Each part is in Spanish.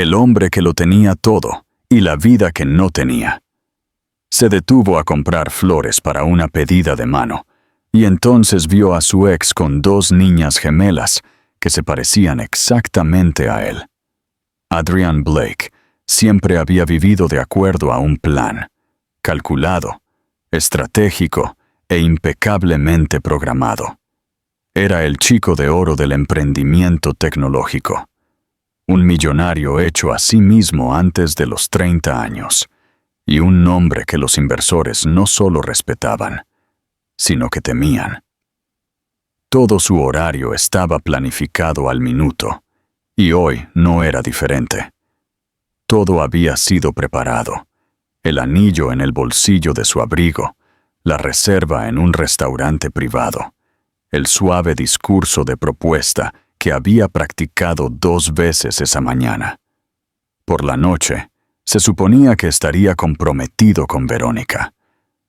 el hombre que lo tenía todo y la vida que no tenía. Se detuvo a comprar flores para una pedida de mano, y entonces vio a su ex con 2 niñas gemelas que se parecían exactamente a él. Adrian Blake siempre había vivido de acuerdo a un plan, calculado, estratégico e impecablemente programado. Era el chico de oro del emprendimiento tecnológico, un millonario hecho a sí mismo antes de los 30 años, y un nombre que los inversores no solo respetaban, sino que temían. Todo su horario estaba planificado al minuto, y hoy no era diferente. Todo había sido preparado: el anillo en el bolsillo de su abrigo, la reserva en un restaurante privado, el suave discurso de propuesta que había practicado 2 veces esa mañana. Por la noche, se suponía que estaría comprometido con Verónica,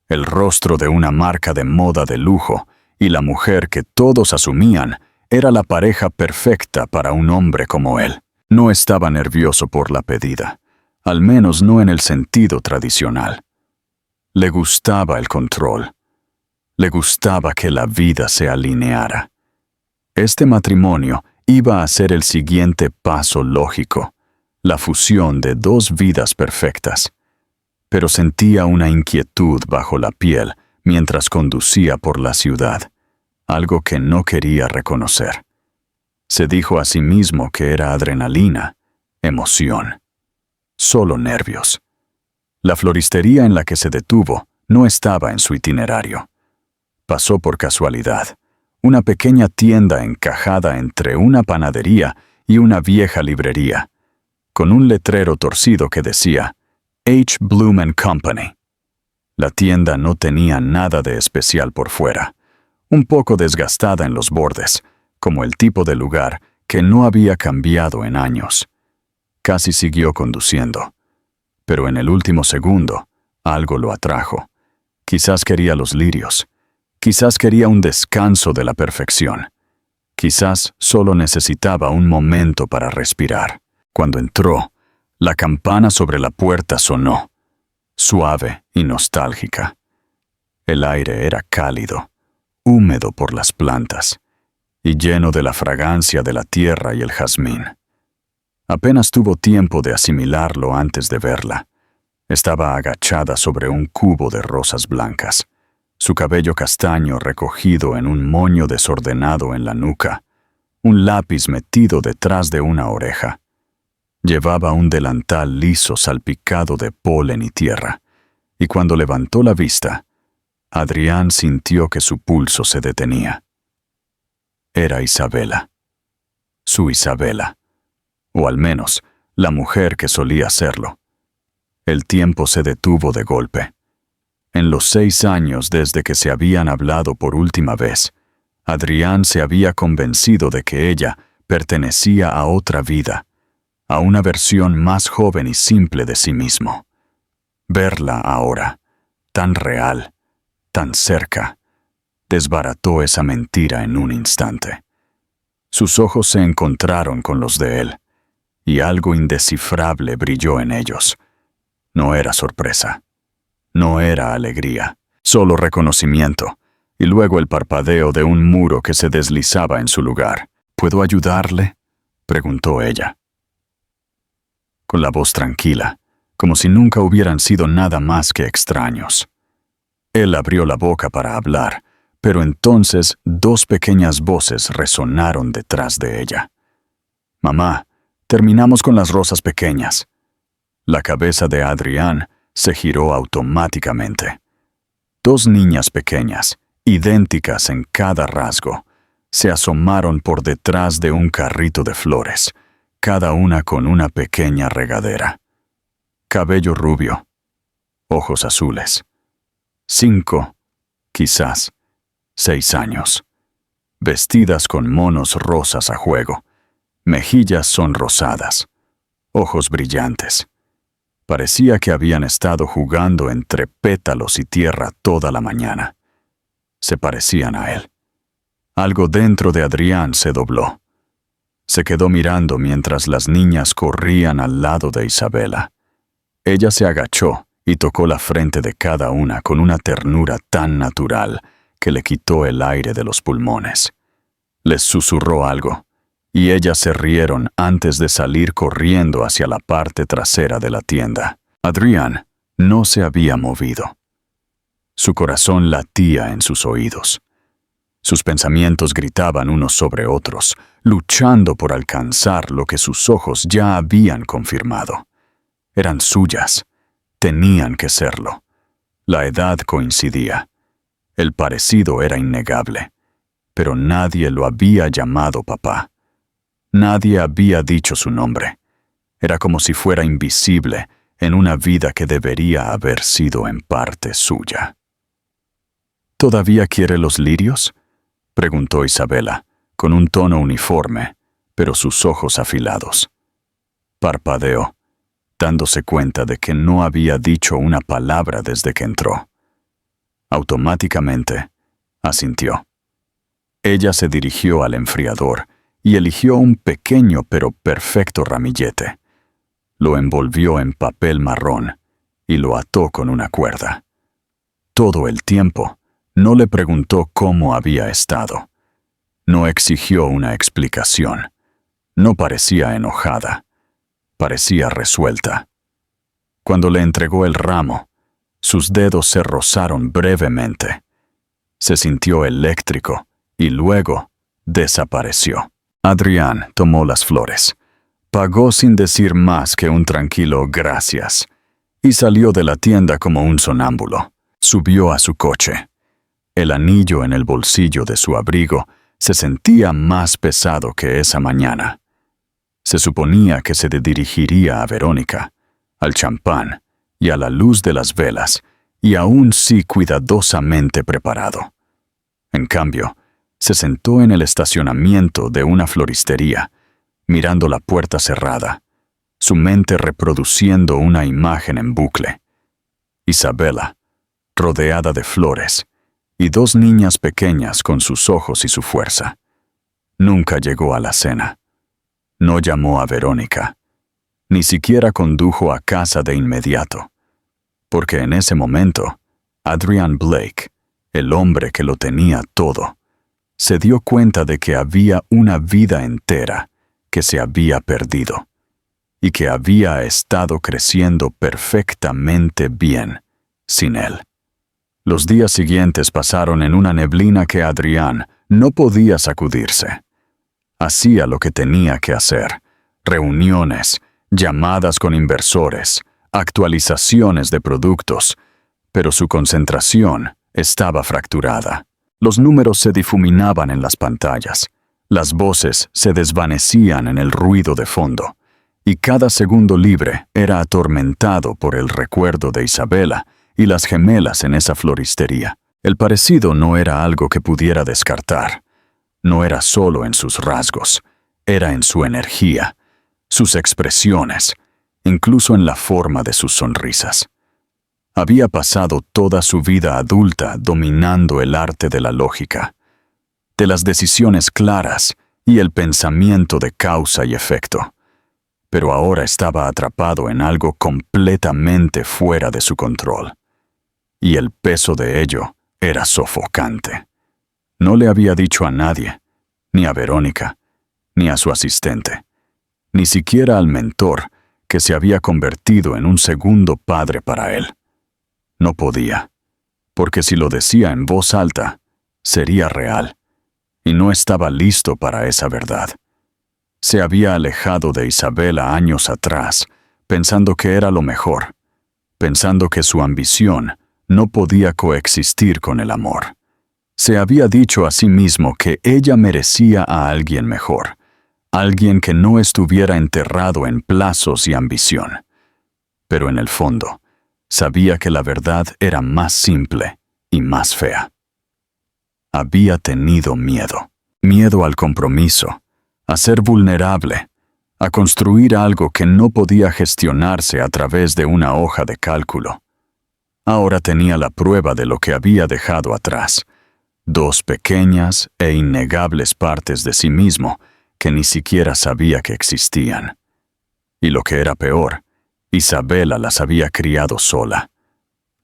el rostro de una marca de moda de lujo y la mujer que todos asumían era la pareja perfecta para un hombre como él. No estaba nervioso por la pedida, al menos no en el sentido tradicional. Le gustaba el control. Le gustaba que la vida se alineara. Este matrimonio iba a ser el siguiente paso lógico, la fusión de 2 vidas perfectas. Pero sentía una inquietud bajo la piel mientras conducía por la ciudad, algo que no quería reconocer. Se dijo a sí mismo que era adrenalina, emoción, solo nervios. La floristería en la que se detuvo no estaba en su itinerario. Pasó por casualidad, una pequeña tienda encajada entre una panadería y una vieja librería, con un letrero torcido que decía H. Bloom & Company. La tienda no tenía nada de especial por fuera, un poco desgastada en los bordes, como el tipo de lugar que no había cambiado en años. Casi siguió conduciendo, pero en el último segundo, algo lo atrajo. Quizás quería los lirios, quizás quería un descanso de la perfección, quizás solo necesitaba un momento para respirar. Cuando entró, la campana sobre la puerta sonó, suave y nostálgica. El aire era cálido, húmedo por las plantas, y lleno de la fragancia de la tierra y el jazmín. Apenas tuvo tiempo de asimilarlo antes de verla. Estaba agachada sobre un cubo de rosas blancas, su cabello castaño recogido en un moño desordenado en la nuca, un lápiz metido detrás de una oreja. Llevaba un delantal liso salpicado de polen y tierra, y cuando levantó la vista, Adrián sintió que su pulso se detenía. Era Isabela. Su Isabela. O al menos, la mujer que solía serlo. El tiempo se detuvo de golpe. En los 6 años desde que se habían hablado por última vez, Adrián se había convencido de que ella pertenecía a otra vida, a una versión más joven y simple de sí mismo. Verla ahora, tan real, tan cerca, desbarató esa mentira en un instante. Sus ojos se encontraron con los de él, y algo indescifrable brilló en ellos. No era sorpresa, no era alegría, solo reconocimiento, y luego el parpadeo de un muro que se deslizaba en su lugar. ¿Puedo ayudarle?, preguntó ella. Con la voz tranquila, como si nunca hubieran sido nada más que extraños. Él abrió la boca para hablar, pero entonces 2 pequeñas voces resonaron detrás de ella. «Mamá, terminamos con las rosas pequeñas». La cabeza de Adrián se giró automáticamente. 2 niñas pequeñas, idénticas en cada rasgo, se asomaron por detrás de un carrito de flores, cada una con una pequeña regadera. Cabello rubio, ojos azules. 5, quizás 6 años. Vestidas con monos rosas a juego, mejillas sonrosadas, ojos brillantes. Parecía que habían estado jugando entre pétalos y tierra toda la mañana. Se parecían a él. Algo dentro de Adrián se dobló. Se quedó mirando mientras las niñas corrían al lado de Isabela. Ella se agachó y tocó la frente de cada una con una ternura tan natural que le quitó el aire de los pulmones. Les susurró algo, y ellas se rieron antes de salir corriendo hacia la parte trasera de la tienda. Adrián no se había movido. Su corazón latía en sus oídos. Sus pensamientos gritaban unos sobre otros, luchando por alcanzar lo que sus ojos ya habían confirmado. Eran suyas. Tenían que serlo. La edad coincidía. El parecido era innegable. Pero nadie lo había llamado papá. Nadie había dicho su nombre. Era como si fuera invisible en una vida que debería haber sido en parte suya. ¿Todavía quiere los lirios?, preguntó Isabela, con un tono uniforme, pero sus ojos afilados. Parpadeó, dándose cuenta de que no había dicho una palabra desde que entró. Automáticamente, asintió. Ella se dirigió al enfriador y eligió un pequeño pero perfecto ramillete. Lo envolvió en papel marrón y lo ató con una cuerda. Todo el tiempo, no le preguntó cómo había estado. No exigió una explicación. No parecía enojada. Parecía resuelta. Cuando le entregó el ramo, sus dedos se rozaron brevemente. Se sintió eléctrico y luego desapareció. Adrián tomó las flores, pagó sin decir más que un tranquilo gracias y salió de la tienda como un sonámbulo. Subió a su coche. El anillo en el bolsillo de su abrigo se sentía más pesado que esa mañana. Se suponía que se dirigiría a Verónica, al champán y a la luz de las velas, y aún sí cuidadosamente preparado. En cambio, se sentó en el estacionamiento de una floristería, mirando la puerta cerrada, su mente reproduciendo una imagen en bucle. Isabela, rodeada de flores, y dos niñas pequeñas con sus ojos y su fuerza. Nunca llegó a la cena. No llamó a Verónica. Ni siquiera condujo a casa de inmediato. Porque en ese momento, Adrian Blake, el hombre que lo tenía todo, se dio cuenta de que había una vida entera que se había perdido y que había estado creciendo perfectamente bien sin él. Los días siguientes pasaron en una neblina que Adrián no podía sacudirse. Hacía lo que tenía que hacer: reuniones, llamadas con inversores, actualizaciones de productos, pero su concentración estaba fracturada. Los números se difuminaban en las pantallas, las voces se desvanecían en el ruido de fondo, y cada segundo libre era atormentado por el recuerdo de Isabela y las gemelas en esa floristería. El parecido no era algo que pudiera descartar. No era solo en sus rasgos, era en su energía, sus expresiones, incluso en la forma de sus sonrisas. Había pasado toda su vida adulta dominando el arte de la lógica, de las decisiones claras y el pensamiento de causa y efecto. Pero ahora estaba atrapado en algo completamente fuera de su control. Y el peso de ello era sofocante. No le había dicho a nadie, ni a Verónica, ni a su asistente, ni siquiera al mentor que se había convertido en un segundo padre para él. No podía, porque si lo decía en voz alta, sería real, y no estaba listo para esa verdad. Se había alejado de Isabela años atrás, pensando que era lo mejor, pensando que su ambición no podía coexistir con el amor. Se había dicho a sí mismo que ella merecía a alguien mejor, alguien que no estuviera enterrado en plazos y ambición. Pero en el fondo, sabía que la verdad era más simple y más fea. Había tenido miedo. Miedo al compromiso, a ser vulnerable, a construir algo que no podía gestionarse a través de una hoja de cálculo. Ahora tenía la prueba de lo que había dejado atrás: dos pequeñas e innegables partes de sí mismo que ni siquiera sabía que existían. Y lo que era peor, Isabela las había criado sola.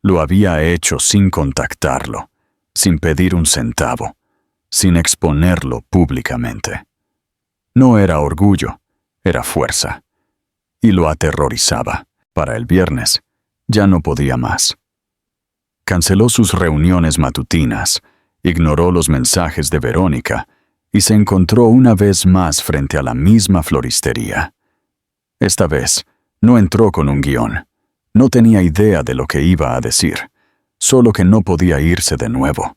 Lo había hecho sin contactarlo, sin pedir un centavo, sin exponerlo públicamente. No era orgullo, era fuerza. Y lo aterrorizaba. Para el viernes, ya no podía más. Canceló sus reuniones matutinas, ignoró los mensajes de Verónica y se encontró una vez más frente a la misma floristería. Esta vez, no entró con un guión. No tenía idea de lo que iba a decir, solo que no podía irse de nuevo.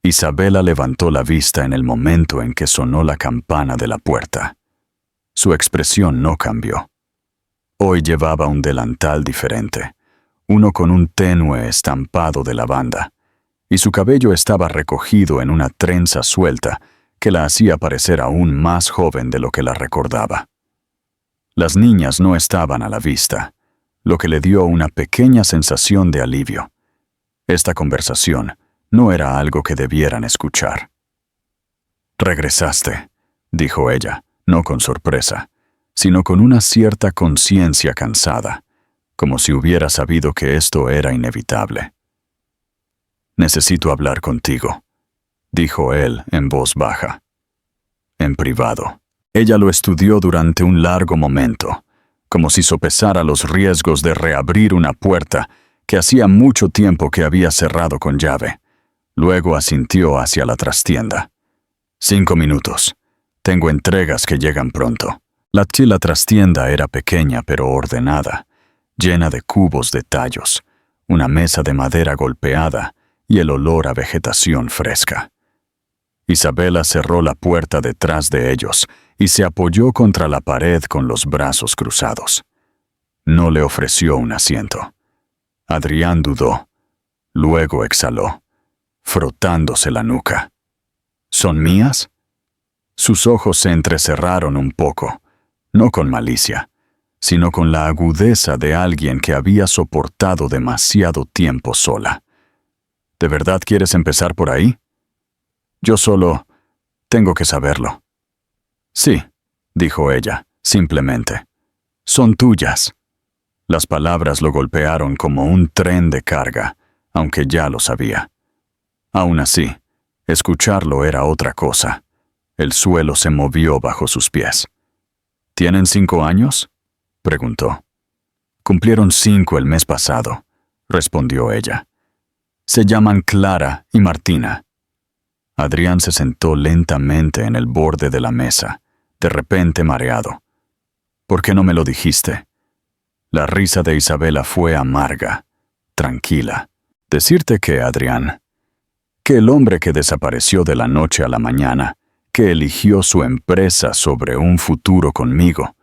Isabela levantó la vista en el momento en que sonó la campana de la puerta. Su expresión no cambió. Hoy llevaba un delantal diferente, uno con un tenue estampado de lavanda, y su cabello estaba recogido en una trenza suelta que la hacía parecer aún más joven de lo que la recordaba. Las niñas no estaban a la vista, lo que le dio una pequeña sensación de alivio. Esta conversación no era algo que debieran escuchar. «Regresaste», dijo ella, no con sorpresa, sino con una cierta conciencia cansada, como si hubiera sabido que esto era inevitable. «Necesito hablar contigo», dijo él en voz baja. En privado. Ella lo estudió durante un largo momento, como si sopesara los riesgos de reabrir una puerta que hacía mucho tiempo que había cerrado con llave. Luego asintió hacia la trastienda. 5 minutos. Tengo entregas que llegan pronto. La trastienda era pequeña pero ordenada, llena de cubos de tallos, una mesa de madera golpeada y el olor a vegetación fresca. Isabela cerró la puerta detrás de ellos y se apoyó contra la pared con los brazos cruzados. No le ofreció un asiento. Adrián dudó. Luego exhaló, frotándose la nuca. ¿Son mías? Sus ojos se entrecerraron un poco, no con malicia, sino con la agudeza de alguien que había soportado demasiado tiempo sola. ¿De verdad quieres empezar por ahí? Yo solo tengo que saberlo. Sí, dijo ella, simplemente. Son tuyas. Las palabras lo golpearon como un tren de carga, aunque ya lo sabía. Aún así, escucharlo era otra cosa. El suelo se movió bajo sus pies. ¿Tienen 5 años? Preguntó. Cumplieron 5 el mes pasado, respondió ella. Se llaman Clara y Martina. Adrián se sentó lentamente en el borde de la mesa, de repente mareado. ¿Por qué no me lo dijiste? La risa de Isabela fue amarga, tranquila. Decirte que, Adrián, que el hombre que desapareció de la noche a la mañana, que eligió su empresa sobre un futuro conmigo,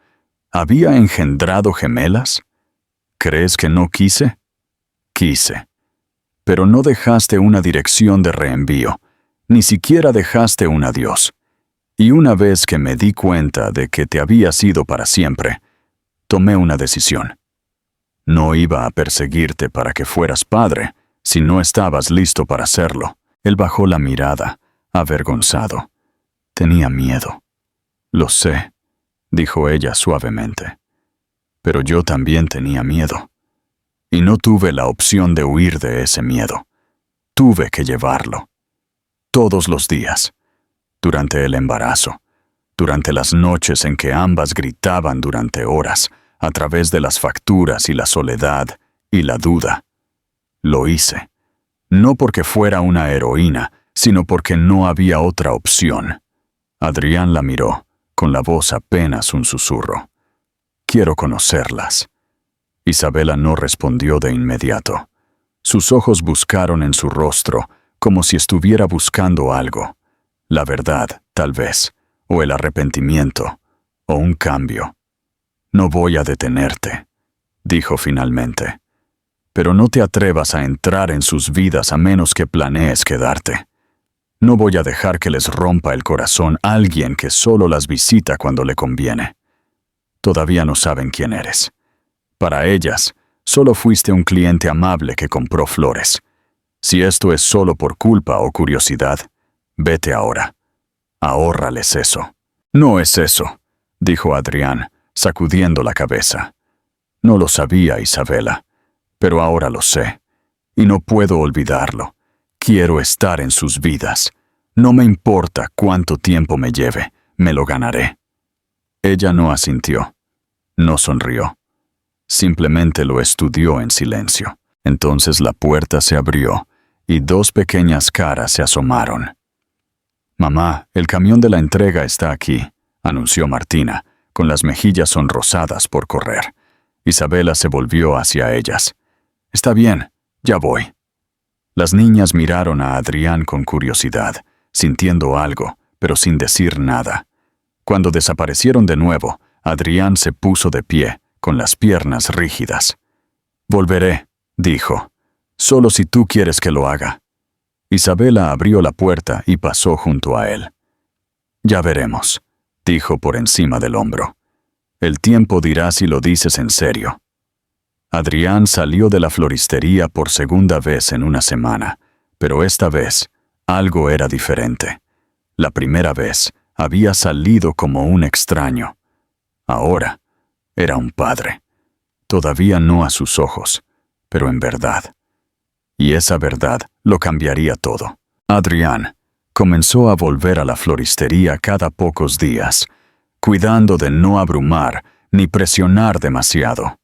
¿había engendrado gemelas? ¿Crees que no quise? Quise. Pero no dejaste una dirección de reenvío, ni siquiera dejaste un adiós. Y una vez que me di cuenta de que te habías ido para siempre, tomé una decisión. No iba a perseguirte para que fueras padre, si no estabas listo para hacerlo. Él bajó la mirada, avergonzado. Tenía miedo. Lo sé, dijo ella suavemente. Pero yo también tenía miedo. Y no tuve la opción de huir de ese miedo. Tuve que llevarlo. Todos los días. Durante el embarazo. Durante las noches en que ambas gritaban durante horas, a través de las facturas y la soledad y la duda. Lo hice. No porque fuera una heroína, sino porque no había otra opción. Adrián la miró, con la voz apenas un susurro. Quiero conocerlas. Isabela no respondió de inmediato. Sus ojos buscaron en su rostro, como si estuviera buscando algo. La verdad, tal vez, o el arrepentimiento, o un cambio. No voy a detenerte, dijo finalmente. Pero no te atrevas a entrar en sus vidas a menos que planees quedarte. No voy a dejar que les rompa el corazón alguien que solo las visita cuando le conviene. Todavía no saben quién eres. Para ellas, solo fuiste un cliente amable que compró flores. Si esto es solo por culpa o curiosidad, vete ahora. Ahórrales eso. No es eso, dijo Adrián, sacudiendo la cabeza. No lo sabía, Isabela, pero ahora lo sé, y no puedo olvidarlo. Quiero estar en sus vidas. No me importa cuánto tiempo me lleve, me lo ganaré. Ella no asintió, no sonrió. Simplemente lo estudió en silencio. Entonces la puerta se abrió y dos pequeñas caras se asomaron. «Mamá, el camión de la entrega está aquí», anunció Martina, con las mejillas sonrosadas por correr. Isabela se volvió hacia ellas. «Está bien, ya voy». Las niñas miraron a Adrián con curiosidad, sintiendo algo, pero sin decir nada. Cuando desaparecieron de nuevo, Adrián se puso de pie, con las piernas rígidas. «Volveré», dijo, «solo si tú quieres que lo haga». Isabela abrió la puerta y pasó junto a él. «Ya veremos», dijo por encima del hombro. «El tiempo dirá si lo dices en serio». Adrián salió de la floristería por segunda vez en una semana, pero esta vez algo era diferente. La primera vez había salido como un extraño. Ahora era un padre. Todavía no a sus ojos, pero en verdad. Y esa verdad lo cambiaría todo. Adrián comenzó a volver a la floristería cada pocos días, cuidando de no abrumar ni presionar demasiado.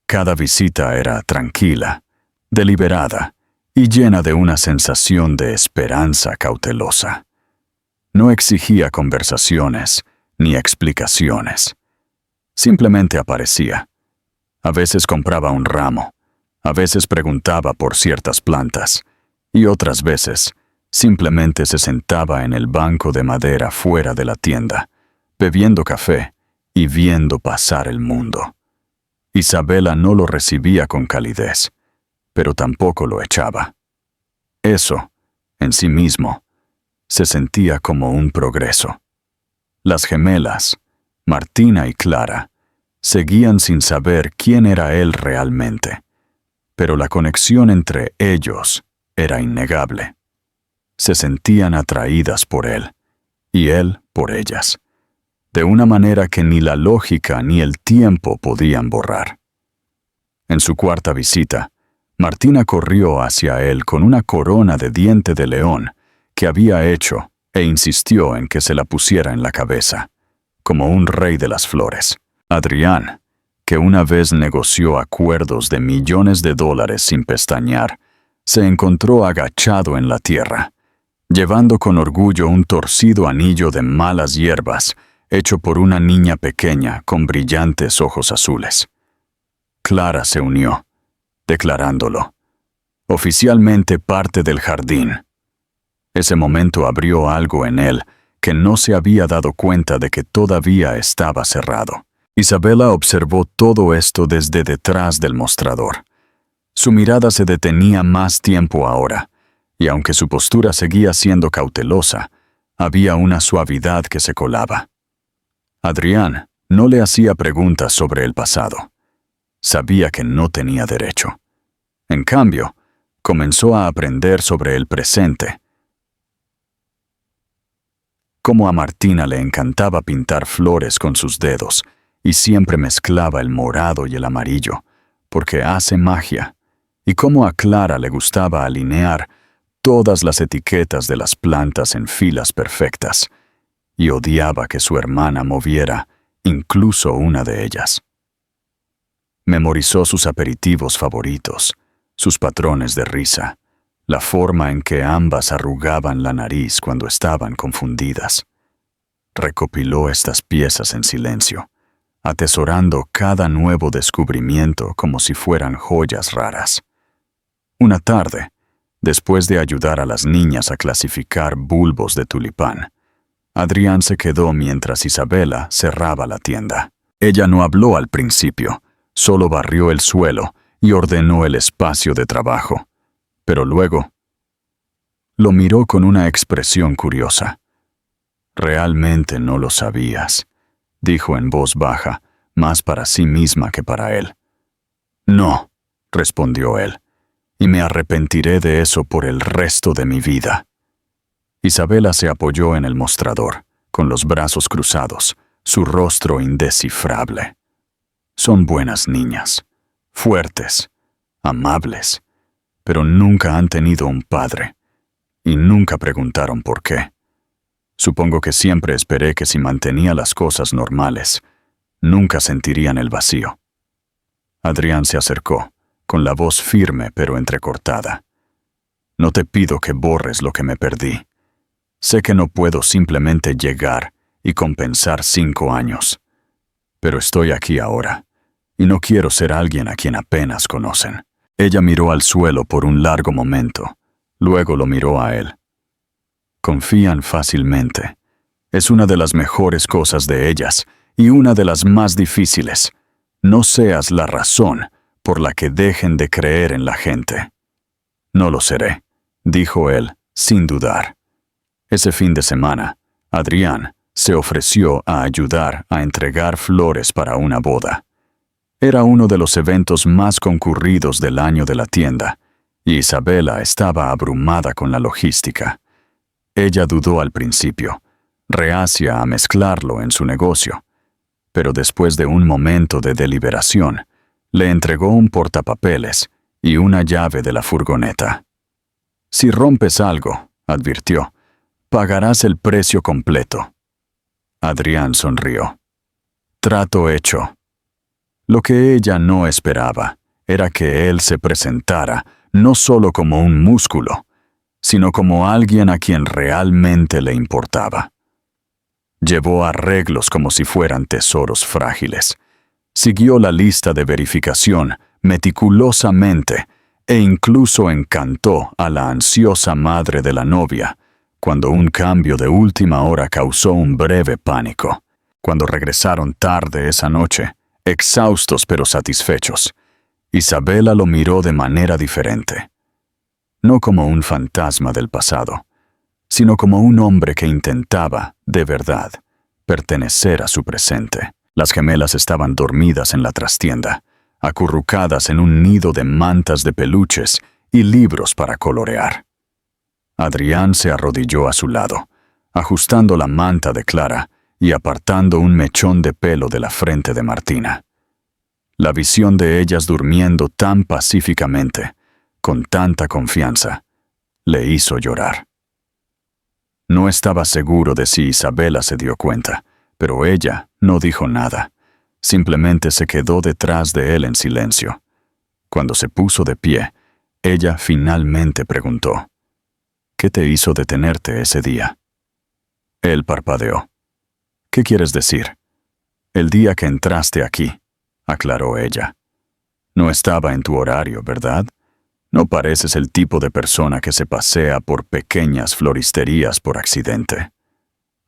Cada visita era tranquila, deliberada y llena de una sensación de esperanza cautelosa. No exigía conversaciones ni explicaciones. Simplemente aparecía. A veces compraba un ramo, a veces preguntaba por ciertas plantas, y otras veces simplemente se sentaba en el banco de madera fuera de la tienda, bebiendo café y viendo pasar el mundo. Isabela no lo recibía con calidez, pero tampoco lo echaba. Eso, en sí mismo, se sentía como un progreso. Las gemelas, Martina y Clara, seguían sin saber quién era él realmente, pero la conexión entre ellos era innegable. Se sentían atraídas por él, y él por ellas, de una manera que ni la lógica ni el tiempo podían borrar. En su cuarta visita, Martina corrió hacia él con una corona de diente de león que había hecho e insistió en que se la pusiera en la cabeza, como un rey de las flores. Adrián, que una vez negoció acuerdos de millones de dólares sin pestañear, se encontró agachado en la tierra, llevando con orgullo un torcido anillo de malas hierbas hecho por una niña pequeña con brillantes ojos azules. Clara se unió, declarándolo, oficialmente parte del jardín. Ese momento abrió algo en él que no se había dado cuenta de que todavía estaba cerrado. Isabela observó todo esto desde detrás del mostrador. Su mirada se detenía más tiempo ahora, y aunque su postura seguía siendo cautelosa, había una suavidad que se colaba. Adrián no le hacía preguntas sobre el pasado. Sabía que no tenía derecho. En cambio, comenzó a aprender sobre el presente. Cómo a Martina le encantaba pintar flores con sus dedos y siempre mezclaba el morado y el amarillo, porque hace magia, y cómo a Clara le gustaba alinear todas las etiquetas de las plantas en filas perfectas, y odiaba que su hermana moviera incluso una de ellas. Memorizó sus aperitivos favoritos, sus patrones de risa, la forma en que ambas arrugaban la nariz cuando estaban confundidas. Recopiló estas piezas en silencio, atesorando cada nuevo descubrimiento como si fueran joyas raras. Una tarde, después de ayudar a las niñas a clasificar bulbos de tulipán, Adrián se quedó mientras Isabela cerraba la tienda. Ella no habló al principio, solo barrió el suelo y ordenó el espacio de trabajo. Pero luego lo miró con una expresión curiosa. «Realmente no lo sabías», dijo en voz baja, más para sí misma que para él. «No», respondió él, «y me arrepentiré de eso por el resto de mi vida». Isabela se apoyó en el mostrador, con los brazos cruzados, su rostro indescifrable. Son buenas niñas, fuertes, amables, pero nunca han tenido un padre, y nunca preguntaron por qué. Supongo que siempre esperé que si mantenía las cosas normales, nunca sentirían el vacío. Adrián se acercó, con la voz firme pero entrecortada. No te pido que borres lo que me perdí. Sé que no puedo simplemente llegar y compensar 5 años. Pero estoy aquí ahora, y no quiero ser alguien a quien apenas conocen. Ella miró al suelo por un largo momento, luego lo miró a él. Confían fácilmente. Es una de las mejores cosas de ellas, y una de las más difíciles. No seas la razón por la que dejen de creer en la gente. No lo seré, dijo él, sin dudar. Ese fin de semana, Adrián se ofreció a ayudar a entregar flores para una boda. Era uno de los eventos más concurridos del año de la tienda, y Isabela estaba abrumada con la logística. Ella dudó al principio, reacia a mezclarlo en su negocio, pero después de un momento de deliberación, le entregó un portapapeles y una llave de la furgoneta. Si rompes algo, advirtió, pagarás el precio completo. Adrián sonrió. Trato hecho. Lo que ella no esperaba era que él se presentara no solo como un músculo, sino como alguien a quien realmente le importaba. Llevó arreglos como si fueran tesoros frágiles. Siguió la lista de verificación meticulosamente e incluso encantó a la ansiosa madre de la novia, cuando un cambio de última hora causó un breve pánico. Cuando regresaron tarde esa noche, exhaustos pero satisfechos, Isabela lo miró de manera diferente. No como un fantasma del pasado, sino como un hombre que intentaba, de verdad, pertenecer a su presente. Las gemelas estaban dormidas en la trastienda, acurrucadas en un nido de mantas de peluches y libros para colorear. Adrián se arrodilló a su lado, ajustando la manta de Clara y apartando un mechón de pelo de la frente de Martina. La visión de ellas durmiendo tan pacíficamente, con tanta confianza, le hizo llorar. No estaba seguro de si Isabela se dio cuenta, pero ella no dijo nada. Simplemente se quedó detrás de él en silencio. Cuando se puso de pie, ella finalmente preguntó, ¿qué te hizo detenerte ese día? Él parpadeó. ¿Qué quieres decir? El día que entraste aquí, aclaró ella. No estaba en tu horario, ¿verdad? No pareces el tipo de persona que se pasea por pequeñas floristerías por accidente.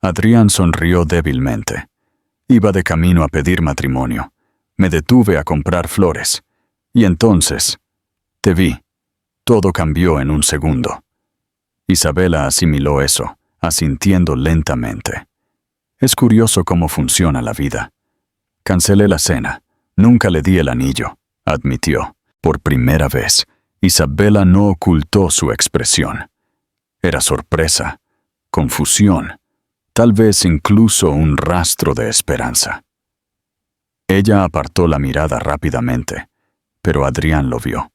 Adrián sonrió débilmente. Iba de camino a pedir matrimonio. Me detuve a comprar flores. Y entonces, te vi. Todo cambió en un segundo. Isabela asimiló eso, asintiendo lentamente. Es curioso cómo funciona la vida. Cancelé la cena. Nunca le di el anillo, admitió. Por primera vez, Isabela no ocultó su expresión. Era sorpresa, confusión, tal vez incluso un rastro de esperanza. Ella apartó la mirada rápidamente, pero Adrián lo vio.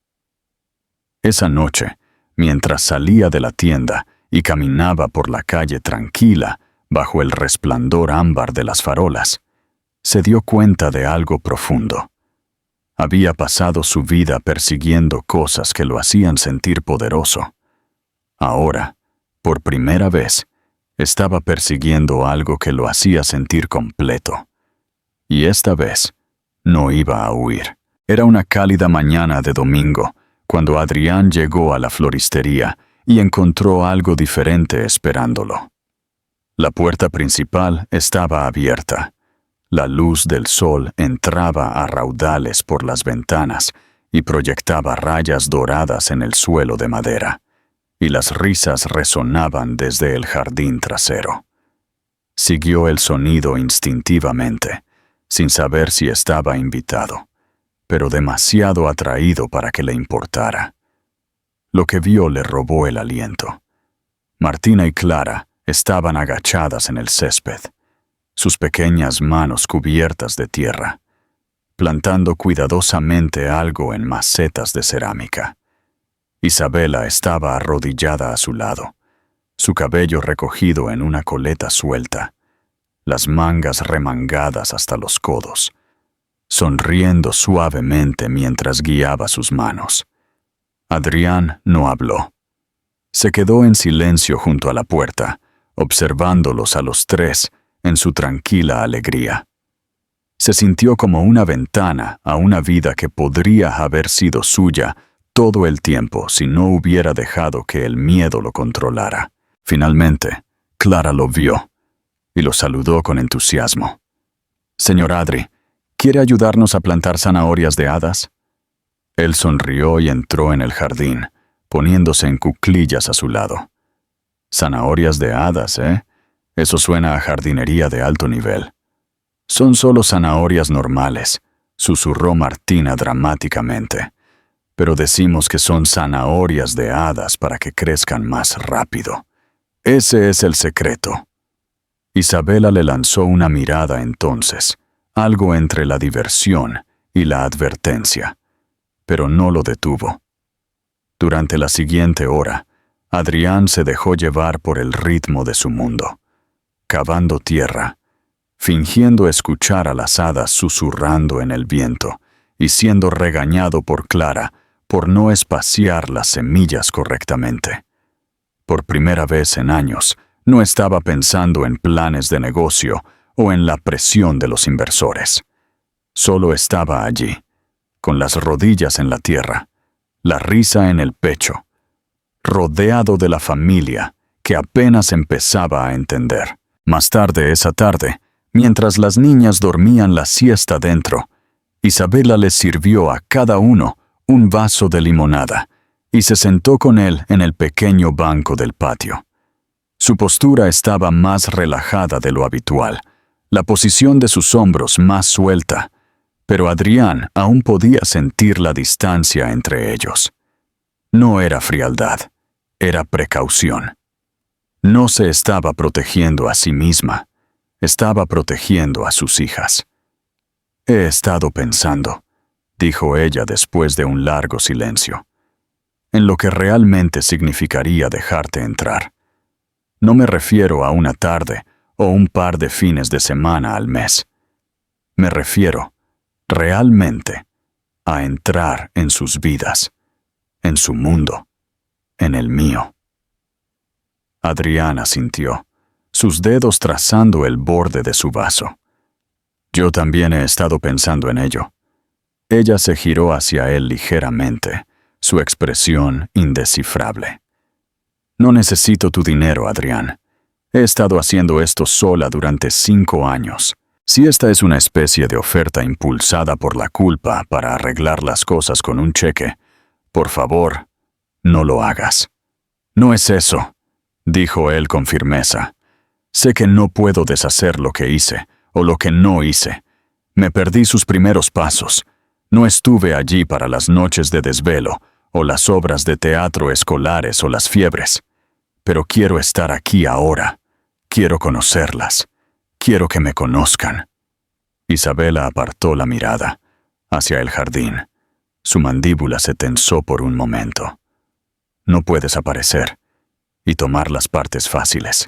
Esa noche, mientras salía de la tienda y caminaba por la calle tranquila, bajo el resplandor ámbar de las farolas, se dio cuenta de algo profundo. Había pasado su vida persiguiendo cosas que lo hacían sentir poderoso. Ahora, por primera vez, estaba persiguiendo algo que lo hacía sentir completo. Y esta vez, no iba a huir. Era una cálida mañana de domingo, cuando Adrián llegó a la floristería y encontró algo diferente esperándolo. La puerta principal estaba abierta. La luz del sol entraba a raudales por las ventanas y proyectaba rayas doradas en el suelo de madera, y las risas resonaban desde el jardín trasero. Siguió el sonido instintivamente, sin saber si estaba invitado, pero demasiado atraído para que le importara. Lo que vio le robó el aliento. Martina y Clara estaban agachadas en el césped, sus pequeñas manos cubiertas de tierra, plantando cuidadosamente algo en macetas de cerámica. Isabela estaba arrodillada a su lado, su cabello recogido en una coleta suelta, las mangas remangadas hasta los codos, sonriendo suavemente mientras guiaba sus manos. Adrián no habló. Se quedó en silencio junto a la puerta, observándolos a los tres en su tranquila alegría. Se sintió como una ventana a una vida que podría haber sido suya todo el tiempo si no hubiera dejado que el miedo lo controlara. Finalmente, Clara lo vio y lo saludó con entusiasmo. «Señor Adri, ¿quiere ayudarnos a plantar zanahorias de hadas?» Él sonrió y entró en el jardín, poniéndose en cuclillas a su lado. «Zanahorias de hadas, ¿eh? Eso suena a jardinería de alto nivel». «Son solo zanahorias normales», susurró Martina dramáticamente. «Pero decimos que son zanahorias de hadas para que crezcan más rápido. Ese es el secreto». Isabela le lanzó una mirada entonces, algo entre la diversión y la advertencia, pero no lo detuvo. Durante la siguiente hora, Adrián se dejó llevar por el ritmo de su mundo, cavando tierra, fingiendo escuchar a las hadas susurrando en el viento y siendo regañado por Clara por no espaciar las semillas correctamente. Por primera vez en años, no estaba pensando en planes de negocio o en la presión de los inversores. Solo estaba allí, con las rodillas en la tierra, la risa en el pecho, rodeado de la familia que apenas empezaba a entender. Más tarde esa tarde, mientras las niñas dormían la siesta dentro, Isabela les sirvió a cada uno un vaso de limonada y se sentó con él en el pequeño banco del patio. Su postura estaba más relajada de lo habitual, la posición de sus hombros más suelta, pero Adrián aún podía sentir la distancia entre ellos. No era frialdad, era precaución. No se estaba protegiendo a sí misma, estaba protegiendo a sus hijas. «He estado pensando», dijo ella después de un largo silencio, «en lo que realmente significaría dejarte entrar. No me refiero a una tarde o un par de fines de semana al mes. Me refiero, realmente, a entrar en sus vidas, en su mundo, en el mío». Adrián asintió, sus dedos trazando el borde de su vaso. «Yo también he estado pensando en ello». Ella se giró hacia él ligeramente, su expresión indescifrable. «No necesito tu dinero, Adrián. He estado haciendo esto sola durante 5 años. Si esta es una especie de oferta impulsada por la culpa para arreglar las cosas con un cheque, por favor, no lo hagas». «No es eso», dijo él con firmeza. «Sé que no puedo deshacer lo que hice o lo que no hice. Me perdí sus primeros pasos. No estuve allí para las noches de desvelo o las obras de teatro escolares o las fiebres. Pero quiero estar aquí ahora. Quiero conocerlas. Quiero que me conozcan». Isabela apartó la mirada hacia el jardín. Su mandíbula se tensó por un momento. «No puedes aparecer y tomar las partes fáciles.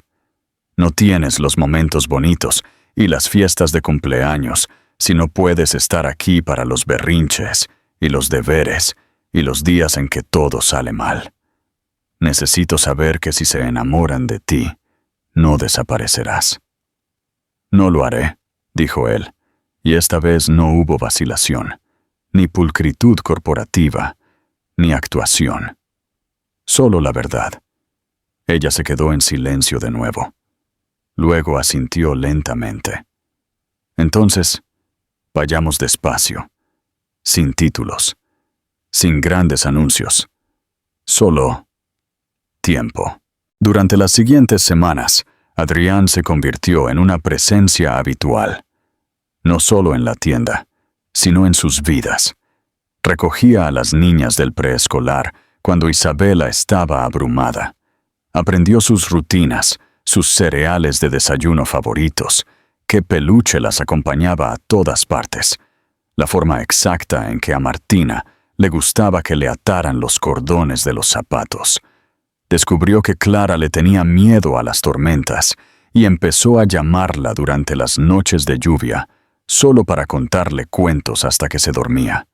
No tienes los momentos bonitos y las fiestas de cumpleaños si no puedes estar aquí para los berrinches y los deberes y los días en que todo sale mal. Necesito saber que si se enamoran de ti, no desaparecerás». «No lo haré», dijo él, y esta vez no hubo vacilación, ni pulcritud corporativa, ni actuación. Solo la verdad. Ella se quedó en silencio de nuevo. Luego asintió lentamente. «Entonces, vayamos despacio, sin títulos, sin grandes anuncios, solo tiempo». Durante las siguientes semanas, Adrián se convirtió en una presencia habitual, no solo en la tienda, sino en sus vidas. Recogía a las niñas del preescolar cuando Isabela estaba abrumada. Aprendió sus rutinas, sus cereales de desayuno favoritos, qué peluche las acompañaba a todas partes, la forma exacta en que a Martina le gustaba que le ataran los cordones de los zapatos. Descubrió que Clara le tenía miedo a las tormentas y empezó a llamarla durante las noches de lluvia, solo para contarle cuentos hasta que se dormía.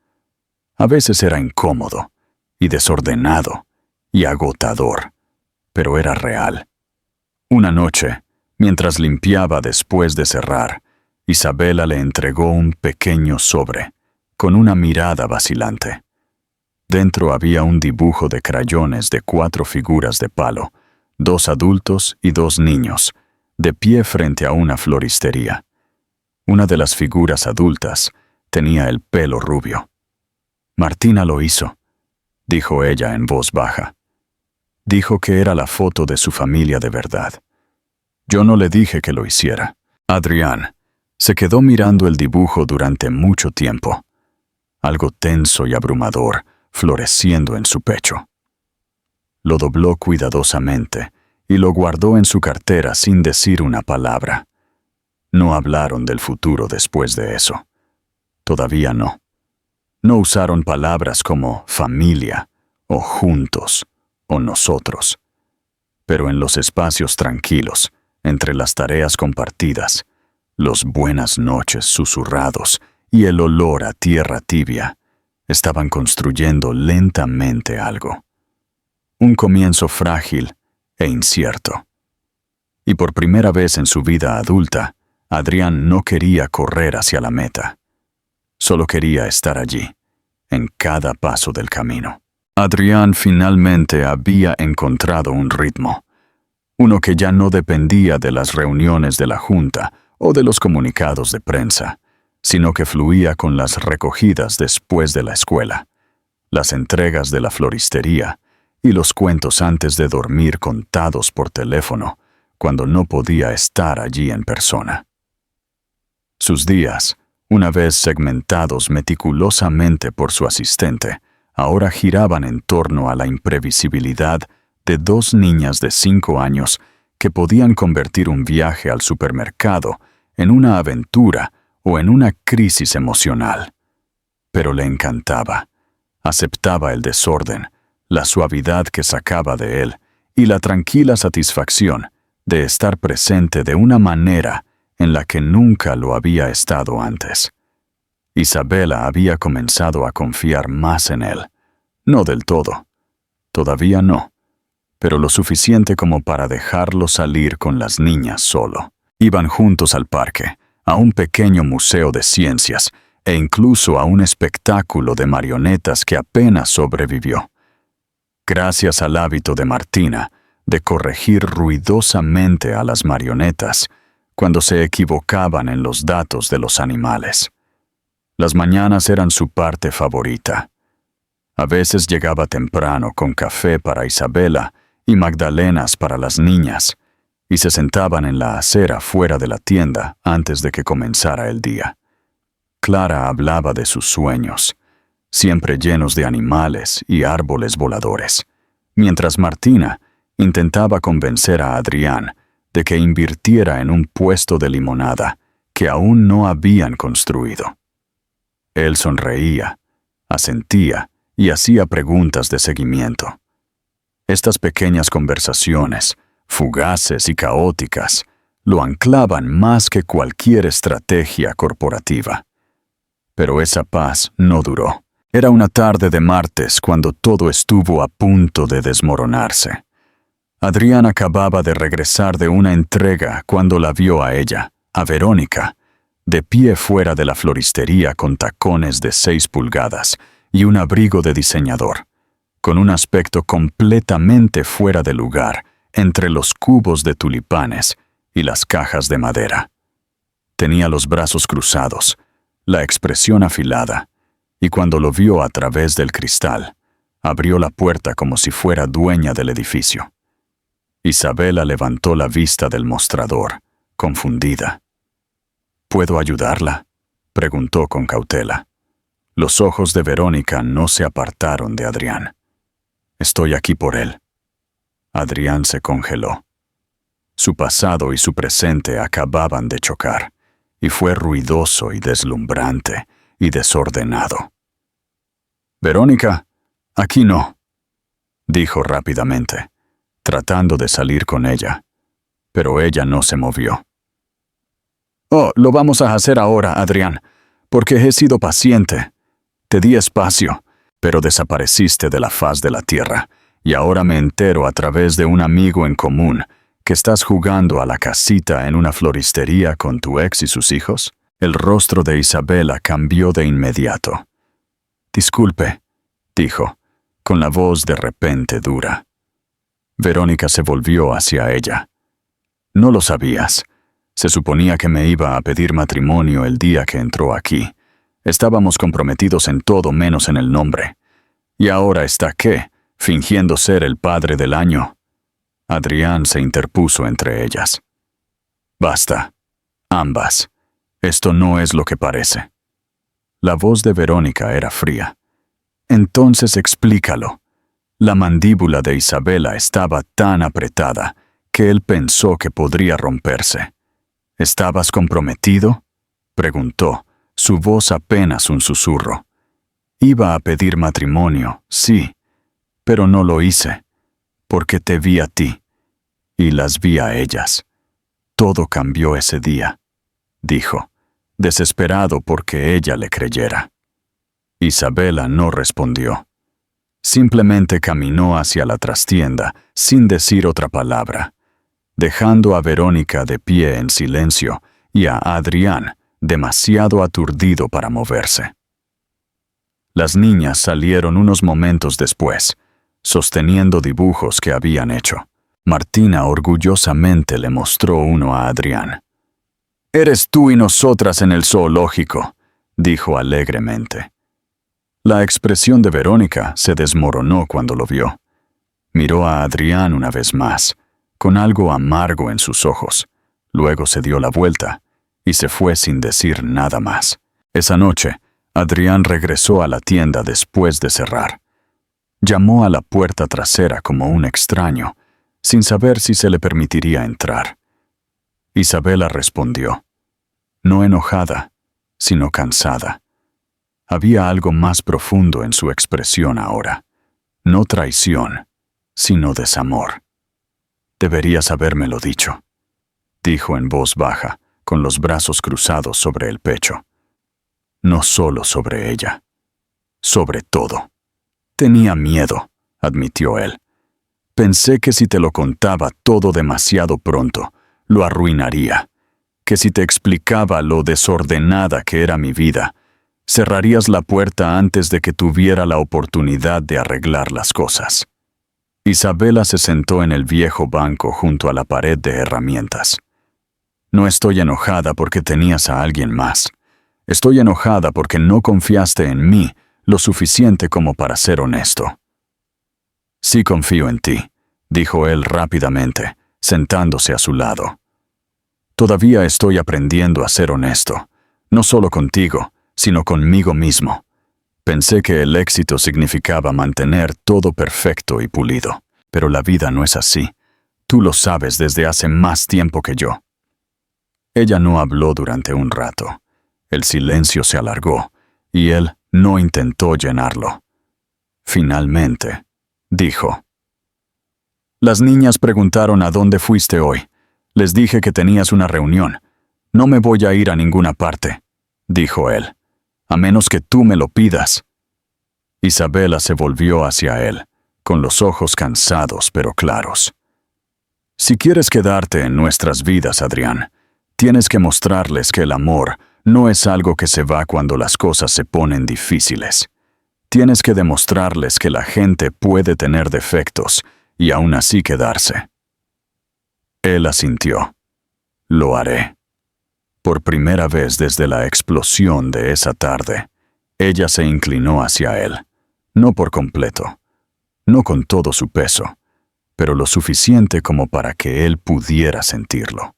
A veces era incómodo y desordenado y agotador, pero era real. Una noche, mientras limpiaba después de cerrar, Isabela le entregó un pequeño sobre, con una mirada vacilante. Dentro había un dibujo de crayones de 4 figuras de palo, 2 adultos y 2 niños, de pie frente a una floristería. Una de las figuras adultas tenía el pelo rubio. «Martina lo hizo», dijo ella en voz baja. Dijo que era la foto de su familia de verdad. Yo no le dije que lo hiciera. Adrián se quedó mirando el dibujo durante mucho tiempo, algo tenso y abrumador floreciendo en su pecho. Lo dobló cuidadosamente y lo guardó en su cartera sin decir una palabra. No hablaron del futuro después de eso. Todavía no. No usaron palabras como familia, o juntos, o nosotros. Pero en los espacios tranquilos, entre las tareas compartidas, los buenas noches susurrados y el olor a tierra tibia, estaban construyendo lentamente algo. Un comienzo frágil e incierto. Y por primera vez en su vida adulta, Adrián no quería correr hacia la meta. Solo quería estar allí, en cada paso del camino. Adrián finalmente había encontrado un ritmo, uno que ya no dependía de las reuniones de la junta o de los comunicados de prensa, sino que fluía con las recogidas después de la escuela, las entregas de la floristería y los cuentos antes de dormir contados por teléfono cuando no podía estar allí en persona. Sus días, una vez segmentados meticulosamente por su asistente, ahora giraban en torno a la imprevisibilidad de 2 niñas de 5 años que podían convertir un viaje al supermercado en una aventura o en una crisis emocional. Pero le encantaba. Aceptaba el desorden, la suavidad que sacaba de él y la tranquila satisfacción de estar presente de una manera en la que nunca lo había estado antes. Isabela había comenzado a confiar más en él. No del todo. Todavía no. Pero lo suficiente como para dejarlo salir con las niñas solo. Iban juntos al parque, a un pequeño museo de ciencias e incluso a un espectáculo de marionetas que apenas sobrevivió. Gracias al hábito de Martina de corregir ruidosamente a las marionetas cuando se equivocaban en los datos de los animales. Las mañanas eran su parte favorita. A veces llegaba temprano con café para Isabela y magdalenas para las niñas, y se sentaban en la acera fuera de la tienda antes de que comenzara el día. Clara hablaba de sus sueños, siempre llenos de animales y árboles voladores, mientras Martina intentaba convencer a Adrián de que invirtiera en un puesto de limonada que aún no habían construido. Él sonreía, asentía y hacía preguntas de seguimiento. Estas pequeñas conversaciones, fugaces y caóticas, lo anclaban más que cualquier estrategia corporativa. Pero esa paz no duró. Era una tarde de martes cuando todo estuvo a punto de desmoronarse. Adrián acababa de regresar de una entrega cuando la vio a ella, a Verónica, de pie fuera de la floristería con tacones de 6 pulgadas y un abrigo de diseñador, con un aspecto completamente fuera de lugar entre los cubos de tulipanes y las cajas de madera. Tenía los brazos cruzados, la expresión afilada, y cuando lo vio a través del cristal, abrió la puerta como si fuera dueña del edificio. Isabela levantó la vista del mostrador, confundida. ¿Puedo ayudarla?, preguntó con cautela. Los ojos de Verónica no se apartaron de Adrián. Estoy aquí por él. Adrián se congeló. Su pasado y su presente acababan de chocar, y fue ruidoso y deslumbrante y desordenado. «Verónica, aquí no», dijo rápidamente, tratando de salir con ella, pero ella no se movió. «Oh, lo vamos a hacer ahora, Adrián, porque he sido paciente. Te di espacio, pero desapareciste de la faz de la tierra, y ahora me entero a través de un amigo en común que estás jugando a la casita en una floristería con tu ex y sus hijos». El rostro de Isabela cambió de inmediato. «Disculpe», dijo, con la voz de repente dura. Verónica se volvió hacia ella. «No lo sabías. Se suponía que me iba a pedir matrimonio el día que entró aquí. Estábamos comprometidos en todo menos en el nombre. Y ahora está ¿qué? Fingiendo ser el padre del año». Adrián se interpuso entre ellas. «Basta. Ambas. Esto no es lo que parece». La voz de Verónica era fría. «Entonces explícalo». La mandíbula de Isabela estaba tan apretada que él pensó que podría romperse. «¿Estabas comprometido?», preguntó, su voz apenas un susurro. «Iba a pedir matrimonio, sí, pero no lo hice, porque te vi a ti, y las vi a ellas. Todo cambió ese día», dijo, desesperado porque ella le creyera. Isabela no respondió. Simplemente caminó hacia la trastienda sin decir otra palabra, dejando a Verónica de pie en silencio y a Adrián demasiado aturdido para moverse. Las niñas salieron unos momentos después, sosteniendo dibujos que habían hecho. Martina orgullosamente le mostró uno a Adrián. «Eres tú y nosotras en el zoológico», dijo alegremente. La expresión de Verónica se desmoronó cuando lo vio. Miró a Adrián una vez más, con algo amargo en sus ojos. Luego se dio la vuelta y se fue sin decir nada más. Esa noche, Adrián regresó a la tienda después de cerrar. Llamó a la puerta trasera como un extraño, sin saber si se le permitiría entrar. Isabela respondió, no enojada, sino cansada. Había algo más profundo en su expresión ahora. No traición, sino desamor. «Deberías habérmelo dicho», dijo en voz baja, con los brazos cruzados sobre el pecho. No solo sobre ella, sobre todo. «Tenía miedo», admitió él. «Pensé que si te lo contaba todo demasiado pronto, lo arruinaría, que si te explicaba lo desordenada que era mi vida, cerrarías la puerta antes de que tuviera la oportunidad de arreglar las cosas». Isabela se sentó en el viejo banco junto a la pared de herramientas. «No estoy enojada porque tenías a alguien más. Estoy enojada porque no confiaste en mí lo suficiente como para ser honesto». «Sí confío en ti», dijo él rápidamente, sentándose a su lado. «Todavía estoy aprendiendo a ser honesto, no solo contigo, sino conmigo mismo. Pensé que el éxito significaba mantener todo perfecto y pulido, pero la vida no es así. Tú lo sabes desde hace más tiempo que yo». Ella no habló durante un rato. El silencio se alargó, y él no intentó llenarlo. Finalmente, dijo, «Las niñas preguntaron a dónde fuiste hoy. Les dije que tenías una reunión. No me voy a ir a ninguna parte», dijo él, «a menos que tú me lo pidas». Isabela se volvió hacia él, con los ojos cansados pero claros. «Si quieres quedarte en nuestras vidas, Adrián, tienes que mostrarles que el amor no es algo que se va cuando las cosas se ponen difíciles. Tienes que demostrarles que la gente puede tener defectos y aún así quedarse». Él asintió. «Lo haré». Por primera vez desde la explosión de esa tarde, ella se inclinó hacia él, no por completo, no con todo su peso, pero lo suficiente como para que él pudiera sentirlo.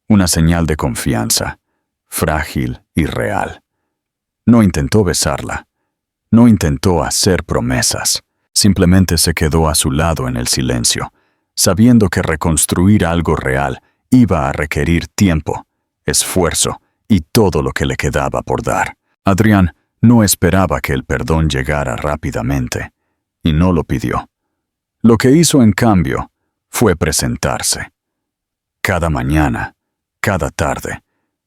Una señal de confianza, frágil y real. No intentó besarla, no intentó hacer promesas, simplemente se quedó a su lado en el silencio, sabiendo que reconstruir algo real iba a requerir tiempo, esfuerzo y todo lo que le quedaba por dar. Adrián no esperaba que el perdón llegara rápidamente, y no lo pidió. Lo que hizo, en cambio, fue presentarse. Cada mañana, cada tarde,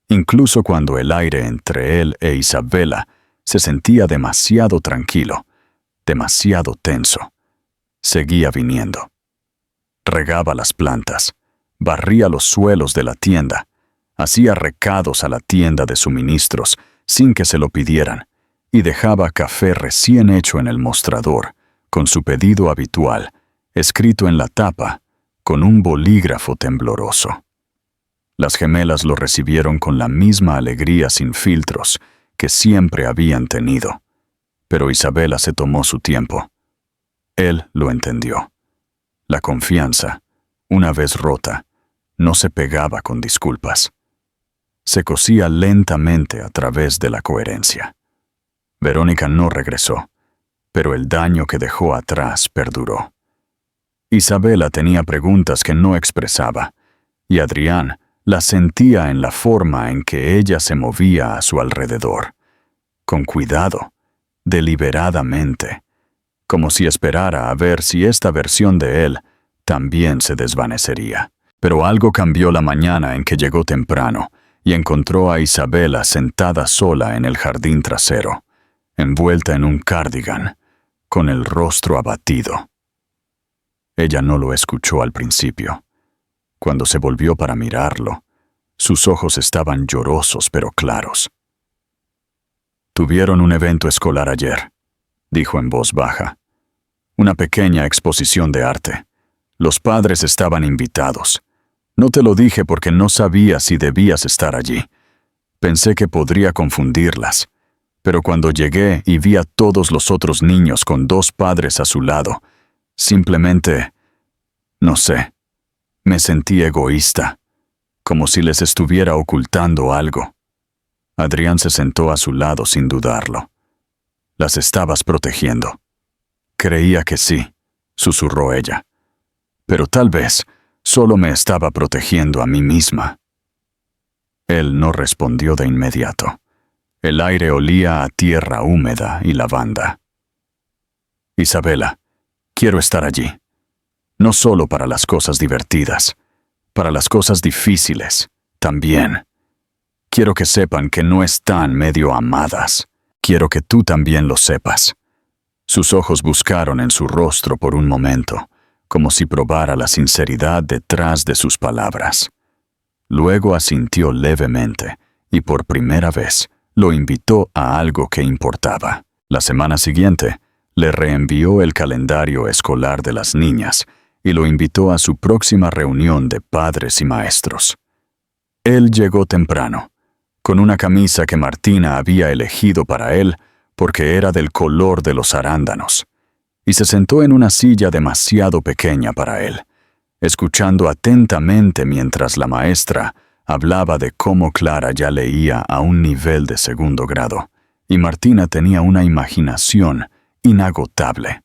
incluso cuando el aire entre él e Isabela se sentía demasiado tranquilo, demasiado tenso, seguía viniendo. Regaba las plantas, barría los suelos de la tienda, hacía recados a la tienda de suministros sin que se lo pidieran, y dejaba café recién hecho en el mostrador, con su pedido habitual, escrito en la tapa, con un bolígrafo tembloroso. Las gemelas lo recibieron con la misma alegría sin filtros que siempre habían tenido, pero Isabela se tomó su tiempo. Él lo entendió. La confianza, una vez rota, no se pegaba con disculpas. Se cosía lentamente a través de la coherencia. Verónica no regresó, pero el daño que dejó atrás perduró. Isabela tenía preguntas que no expresaba, y Adrián las sentía en la forma en que ella se movía a su alrededor, con cuidado, deliberadamente, como si esperara a ver si esta versión de él también se desvanecería. Pero algo cambió la mañana en que llegó temprano y encontró a Isabela sentada sola en el jardín trasero, envuelta en un cardigan, con el rostro abatido. Ella no lo escuchó al principio. Cuando se volvió para mirarlo, sus ojos estaban llorosos pero claros. «Tuvieron un evento escolar ayer», dijo en voz baja. «Una pequeña exposición de arte. Los padres estaban invitados. No te lo dije porque no sabía si debías estar allí. Pensé que podría confundirlas. Pero cuando llegué y vi a todos los otros niños con dos padres a su lado, simplemente, no sé, me sentí egoísta, como si les estuviera ocultando algo». Adrián se sentó a su lado sin dudarlo. «¿Las estabas protegiendo?» «Creía que sí», susurró ella. «Pero tal vez solo me estaba protegiendo a mí misma». Él no respondió de inmediato. El aire olía a tierra húmeda y lavanda. «Isabela, quiero estar allí. No solo para las cosas divertidas, para las cosas difíciles, también. Quiero que sepan que no están medio amadas. Quiero que tú también lo sepas». Sus ojos buscaron en su rostro por un momento, como si probara la sinceridad detrás de sus palabras. Luego asintió levemente, y por primera vez lo invitó a algo que importaba. La semana siguiente, le reenvió el calendario escolar de las niñas y lo invitó a su próxima reunión de padres y maestros. Él llegó temprano, con una camisa que Martina había elegido para él porque era del color de los arándanos, y se sentó en una silla demasiado pequeña para él, escuchando atentamente mientras la maestra hablaba de cómo Clara ya leía a un nivel de segundo grado, y Martina tenía una imaginación inagotable.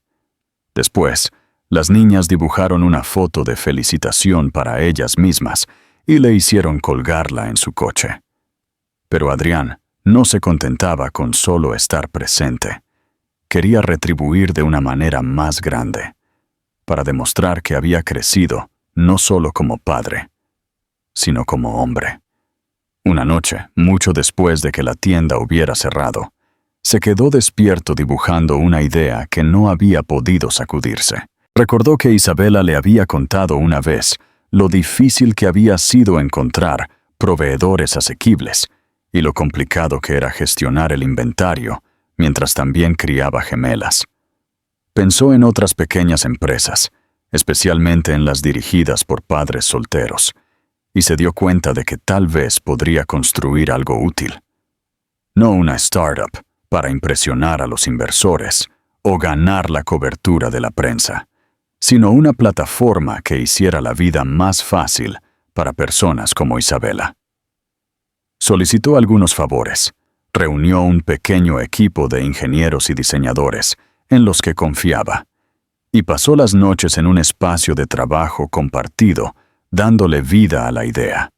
Después, las niñas dibujaron una foto de felicitación para ellas mismas y le hicieron colgarla en su coche. Pero Adrián no se contentaba con solo estar presente. Quería retribuir de una manera más grande, para demostrar que había crecido no solo como padre, sino como hombre. Una noche, mucho después de que la tienda hubiera cerrado, se quedó despierto dibujando una idea que no había podido sacudirse. Recordó que Isabela le había contado una vez lo difícil que había sido encontrar proveedores asequibles y lo complicado que era gestionar el inventario mientras también criaba gemelas. Pensó en otras pequeñas empresas, especialmente en las dirigidas por padres solteros, y se dio cuenta de que tal vez podría construir algo útil. No una startup para impresionar a los inversores o ganar la cobertura de la prensa, sino una plataforma que hiciera la vida más fácil para personas como Isabela. Solicitó algunos favores, reunió un pequeño equipo de ingenieros y diseñadores en los que confiaba, y pasó las noches en un espacio de trabajo compartido, dándole vida a la idea.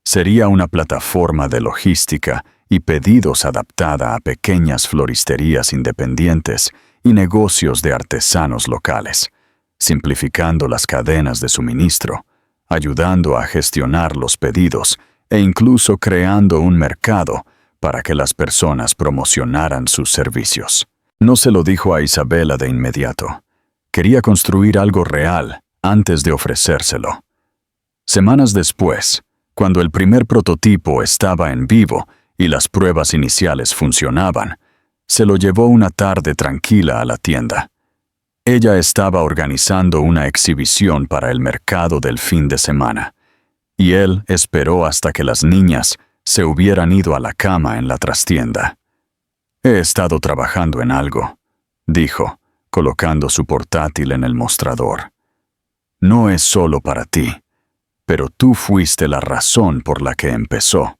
Sería una plataforma de logística y pedidos adaptada a pequeñas floristerías independientes y negocios de artesanos locales, simplificando las cadenas de suministro, ayudando a gestionar los pedidos e incluso creando un mercado para que las personas promocionaran sus servicios. No se lo dijo a Isabela de inmediato. Quería construir algo real antes de ofrecérselo. Semanas después, cuando el primer prototipo estaba en vivo y las pruebas iniciales funcionaban, se lo llevó una tarde tranquila a la tienda. Ella estaba organizando una exhibición para el mercado del fin de semana, y él esperó hasta que las niñas se hubieran ido a la cama en la trastienda. «He estado trabajando en algo», dijo, colocando su portátil en el mostrador. «No es solo para ti, pero tú fuiste la razón por la que empezó».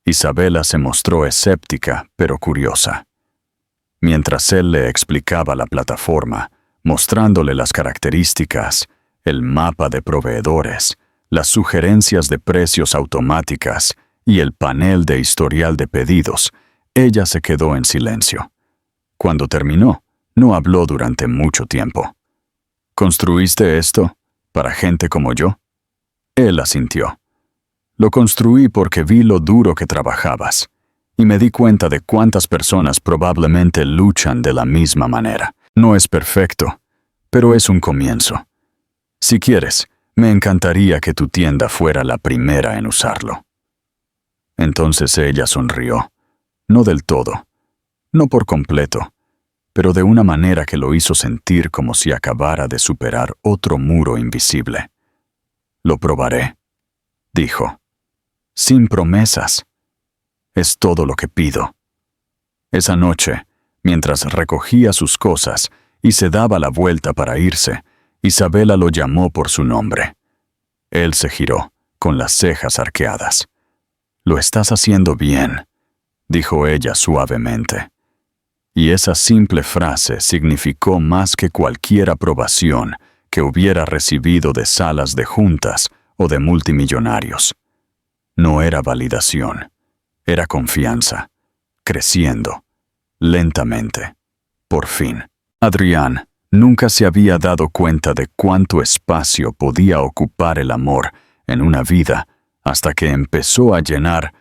Isabela se mostró escéptica, pero curiosa. Mientras él le explicaba la plataforma, mostrándole las características, el mapa de proveedores, las sugerencias de precios automáticas y el panel de historial de pedidos, ella se quedó en silencio. Cuando terminó, no habló durante mucho tiempo. «¿Construiste esto para gente como yo?» Él asintió. «Lo construí porque vi lo duro que trabajabas, y me di cuenta de cuántas personas probablemente luchan de la misma manera. No es perfecto, pero es un comienzo. Si quieres, me encantaría que tu tienda fuera la primera en usarlo». Entonces ella sonrió, no del todo, no por completo, pero de una manera que lo hizo sentir como si acabara de superar otro muro invisible. «Lo probaré», dijo. «Sin promesas. Es todo lo que pido». Esa noche, mientras recogía sus cosas y se daba la vuelta para irse, Isabela lo llamó por su nombre. Él se giró, con las cejas arqueadas. «Lo estás haciendo bien», dijo ella suavemente. Y esa simple frase significó más que cualquier aprobación que hubiera recibido de salas de juntas o de multimillonarios. No era validación, era confianza, creciendo, lentamente, por fin. Adrián nunca se había dado cuenta de cuánto espacio podía ocupar el amor en una vida hasta que empezó a llenar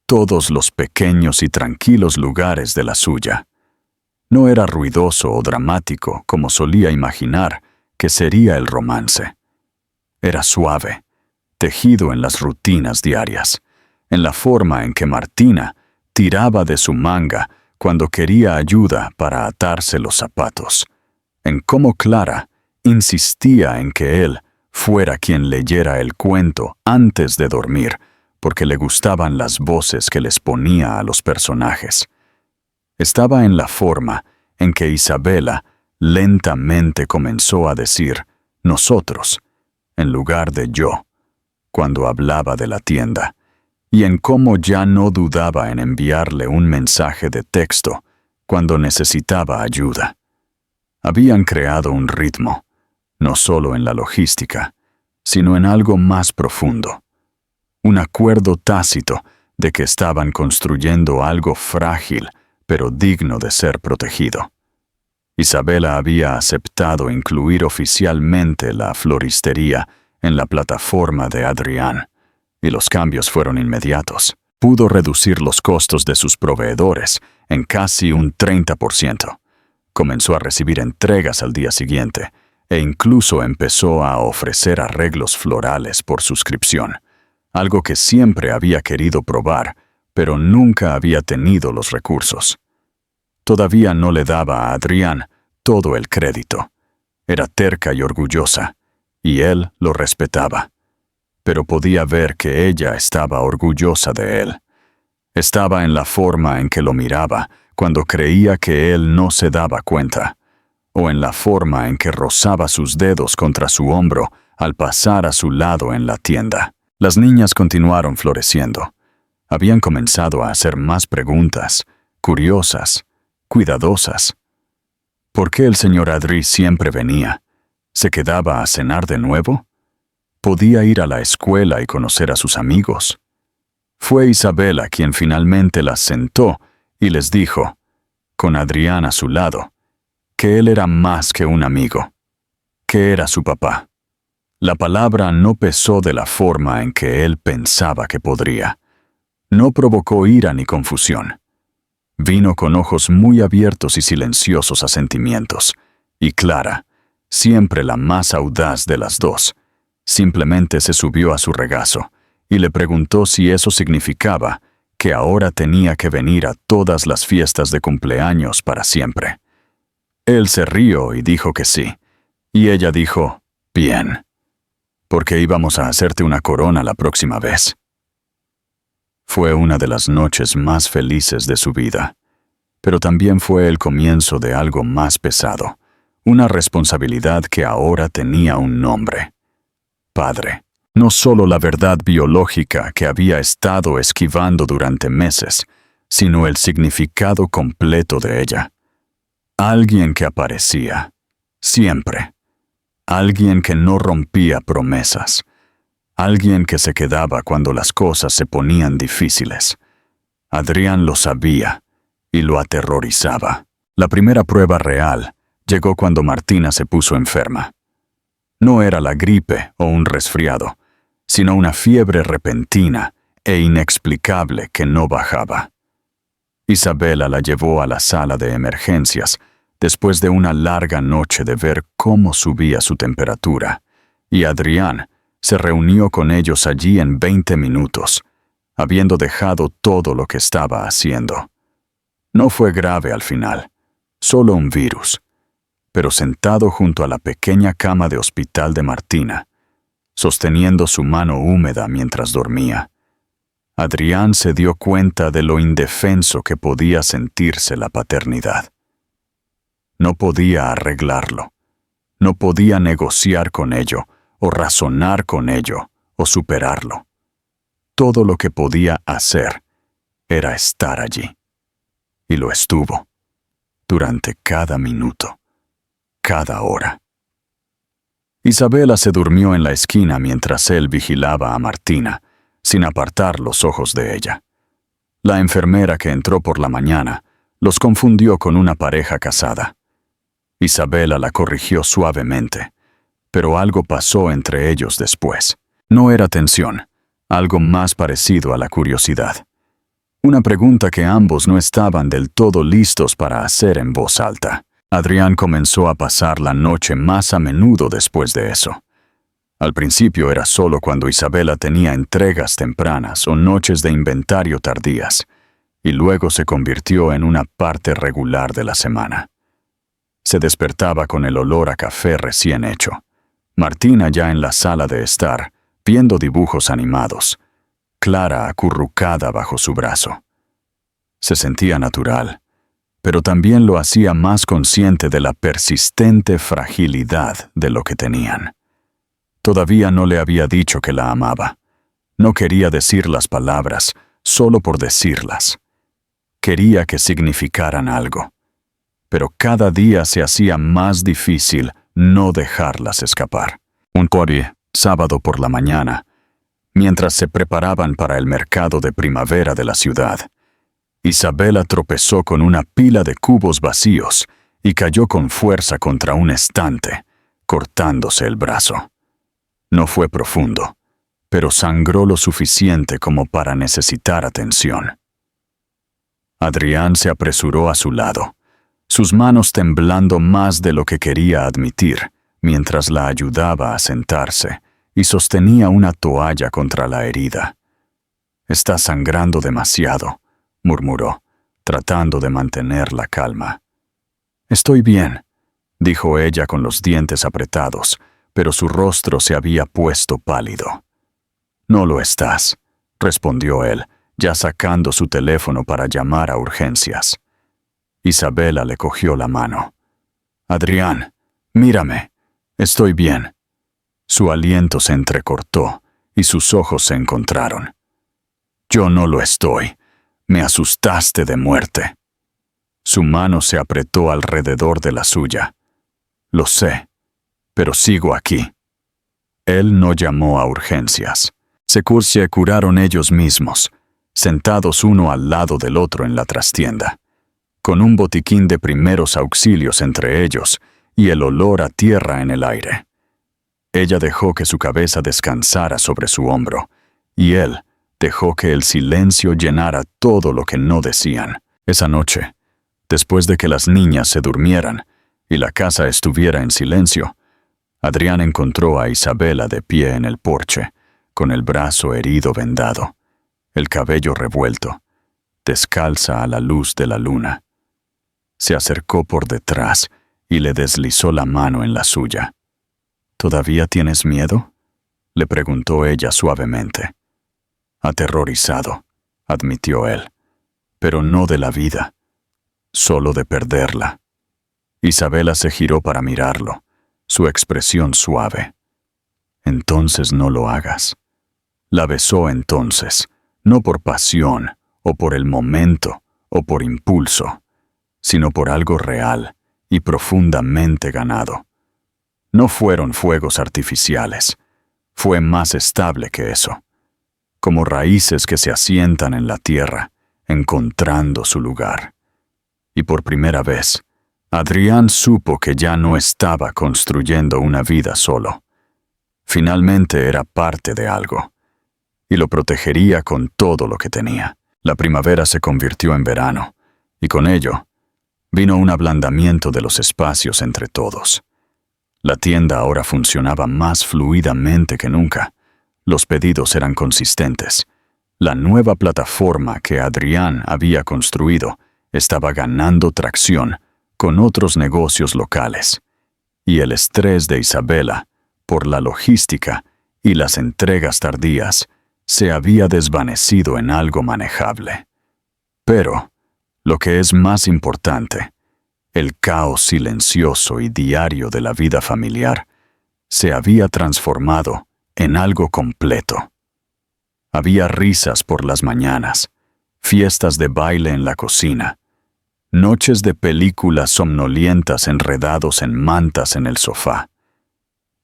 todos los pequeños y tranquilos lugares de la suya. No era ruidoso o dramático como solía imaginar que sería el romance. Era suave, tejido en las rutinas diarias, en la forma en que Martina tiraba de su manga cuando quería ayuda para atarse los zapatos, en cómo Clara insistía en que él fuera quien leyera el cuento antes de dormir, porque le gustaban las voces que les ponía a los personajes. Estaba en la forma en que Isabela lentamente comenzó a decir «nosotros» en lugar de «yo», cuando hablaba de la tienda, y en cómo ya no dudaba en enviarle un mensaje de texto cuando necesitaba ayuda. Habían creado un ritmo, no solo en la logística, sino en algo más profundo. Un acuerdo tácito de que estaban construyendo algo frágil, pero digno de ser protegido. Isabela había aceptado incluir oficialmente la floristería en la plataforma de Adrián, y los cambios fueron inmediatos. Pudo reducir los costos de sus proveedores en casi un 30%. Comenzó a recibir entregas al día siguiente e incluso empezó a ofrecer arreglos florales por suscripción, algo que siempre había querido probar, pero nunca había tenido los recursos. Todavía no le daba a Adrián todo el crédito. Era terca y orgullosa, y él lo respetaba. Pero podía ver que ella estaba orgullosa de él. Estaba en la forma en que lo miraba cuando creía que él no se daba cuenta, o en la forma en que rozaba sus dedos contra su hombro al pasar a su lado en la tienda. Las niñas continuaron floreciendo. Habían comenzado a hacer más preguntas, curiosas, cuidadosas. ¿Por qué el señor Adri siempre venía? ¿Se quedaba a cenar de nuevo? ¿Podía ir a la escuela y conocer a sus amigos? Fue Isabela quien finalmente las sentó y les dijo, con Adrián a su lado, que él era más que un amigo, que era su papá. La palabra no pesó de la forma en que él pensaba que podría. No provocó ira ni confusión. Vino con ojos muy abiertos y silenciosos a sentimientos, y Clara, siempre la más audaz de las dos, simplemente se subió a su regazo y le preguntó si eso significaba que ahora tenía que venir a todas las fiestas de cumpleaños para siempre. Él se rió y dijo que sí, y ella dijo, bien, porque íbamos a hacerte una corona la próxima vez. Fue una de las noches más felices de su vida, pero también fue el comienzo de algo más pesado, una responsabilidad que ahora tenía un nombre. Padre. No solo la verdad biológica que había estado esquivando durante meses, sino el significado completo de ella. Alguien que aparecía, siempre. Alguien que no rompía promesas. Alguien que se quedaba cuando las cosas se ponían difíciles. Adrián lo sabía y lo aterrorizaba. La primera prueba real llegó cuando Martina se puso enferma. No era la gripe o un resfriado, sino una fiebre repentina e inexplicable que no bajaba. Isabela la llevó a la sala de emergencias después de una larga noche de ver cómo subía su temperatura, y Adrián se reunió con ellos allí en 20 minutos, habiendo dejado todo lo que estaba haciendo. No fue grave al final, solo un virus, pero sentado junto a la pequeña cama de hospital de Martina, sosteniendo su mano húmeda mientras dormía, Adrián se dio cuenta de lo indefenso que podía sentirse la paternidad. No podía arreglarlo, no podía negociar con ello, o razonar con ello, o superarlo. Todo lo que podía hacer era estar allí. Y lo estuvo, durante cada minuto, cada hora. Isabela se durmió en la esquina mientras él vigilaba a Martina, sin apartar los ojos de ella. La enfermera que entró por la mañana los confundió con una pareja casada. Isabela la corrigió suavemente, pero algo pasó entre ellos después. No era tensión, algo más parecido a la curiosidad. Una pregunta que ambos no estaban del todo listos para hacer en voz alta. Adrián comenzó a pasar la noche más a menudo después de eso. Al principio era solo cuando Isabela tenía entregas tempranas o noches de inventario tardías, y luego se convirtió en una parte regular de la semana. Se despertaba con el olor a café recién hecho, Martina ya en la sala de estar, viendo dibujos animados, Clara acurrucada bajo su brazo. Se sentía natural, pero también lo hacía más consciente de la persistente fragilidad de lo que tenían. Todavía no le había dicho que la amaba. No quería decir las palabras solo por decirlas. Quería que significaran algo. Pero cada día se hacía más difícil no dejarlas escapar. Un sábado por la mañana, mientras se preparaban para el mercado de primavera de la ciudad, Isabela tropezó con una pila de cubos vacíos y cayó con fuerza contra un estante, cortándose el brazo. No fue profundo, pero sangró lo suficiente como para necesitar atención. Adrián se apresuró a su lado, sus manos temblando más de lo que quería admitir, mientras la ayudaba a sentarse y sostenía una toalla contra la herida. «Está sangrando demasiado», murmuró, tratando de mantener la calma. «Estoy bien», dijo ella con los dientes apretados, pero su rostro se había puesto pálido. «No lo estás», respondió él, ya sacando su teléfono para llamar a urgencias. Isabela le cogió la mano. «Adrián, mírame, estoy bien». Su aliento se entrecortó y sus ojos se encontraron. «Yo no lo estoy. Me asustaste de muerte». Su mano se apretó alrededor de la suya. Lo sé, pero sigo aquí. Él no llamó a urgencias. Se curaron ellos mismos, sentados uno al lado del otro en la trastienda, con un botiquín de primeros auxilios entre ellos y el olor a tierra en el aire. Ella dejó que su cabeza descansara sobre su hombro, y él dejó que el silencio llenara todo lo que no decían. Esa noche, después de que las niñas se durmieran y la casa estuviera en silencio, Adrián encontró a Isabela de pie en el porche, con el brazo herido vendado, el cabello revuelto, descalza a la luz de la luna. Se acercó por detrás y le deslizó la mano en la suya. ¿Todavía tienes miedo?, le preguntó ella suavemente. Aterrorizado, admitió él, pero no de la vida, solo de perderla. Isabela se giró para mirarlo, su expresión suave. Entonces no lo hagas. La besó entonces, no por pasión, o por el momento, o por impulso, sino por algo real y profundamente ganado. No fueron fuegos artificiales, fue más estable que eso, como raíces que se asientan en la tierra, encontrando su lugar. Y por primera vez, Adrián supo que ya no estaba construyendo una vida solo. Finalmente era parte de algo, y lo protegería con todo lo que tenía. La primavera se convirtió en verano, y con ello vino un ablandamiento de los espacios entre todos. La tienda ahora funcionaba más fluidamente que nunca. Los pedidos eran consistentes. La nueva plataforma que Adrián había construido estaba ganando tracción con otros negocios locales, y el estrés de Isabela por la logística y las entregas tardías se había desvanecido en algo manejable. Pero, lo que es más importante, el caos silencioso y diario de la vida familiar se había transformado en algo completo. Había risas por las mañanas, fiestas de baile en la cocina, noches de películas somnolientas enredados en mantas en el sofá,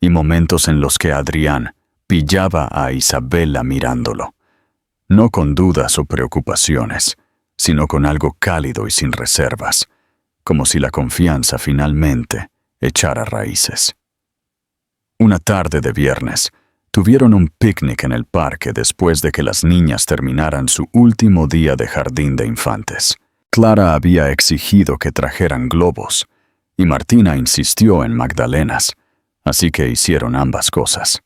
y momentos en los que Adrián pillaba a Isabela mirándolo, no con dudas o preocupaciones, sino con algo cálido y sin reservas, como si la confianza finalmente echara raíces. Una tarde de viernes, tuvieron un picnic en el parque después de que las niñas terminaran su último día de jardín de infantes. Clara había exigido que trajeran globos, y Martina insistió en magdalenas, así que hicieron ambas cosas.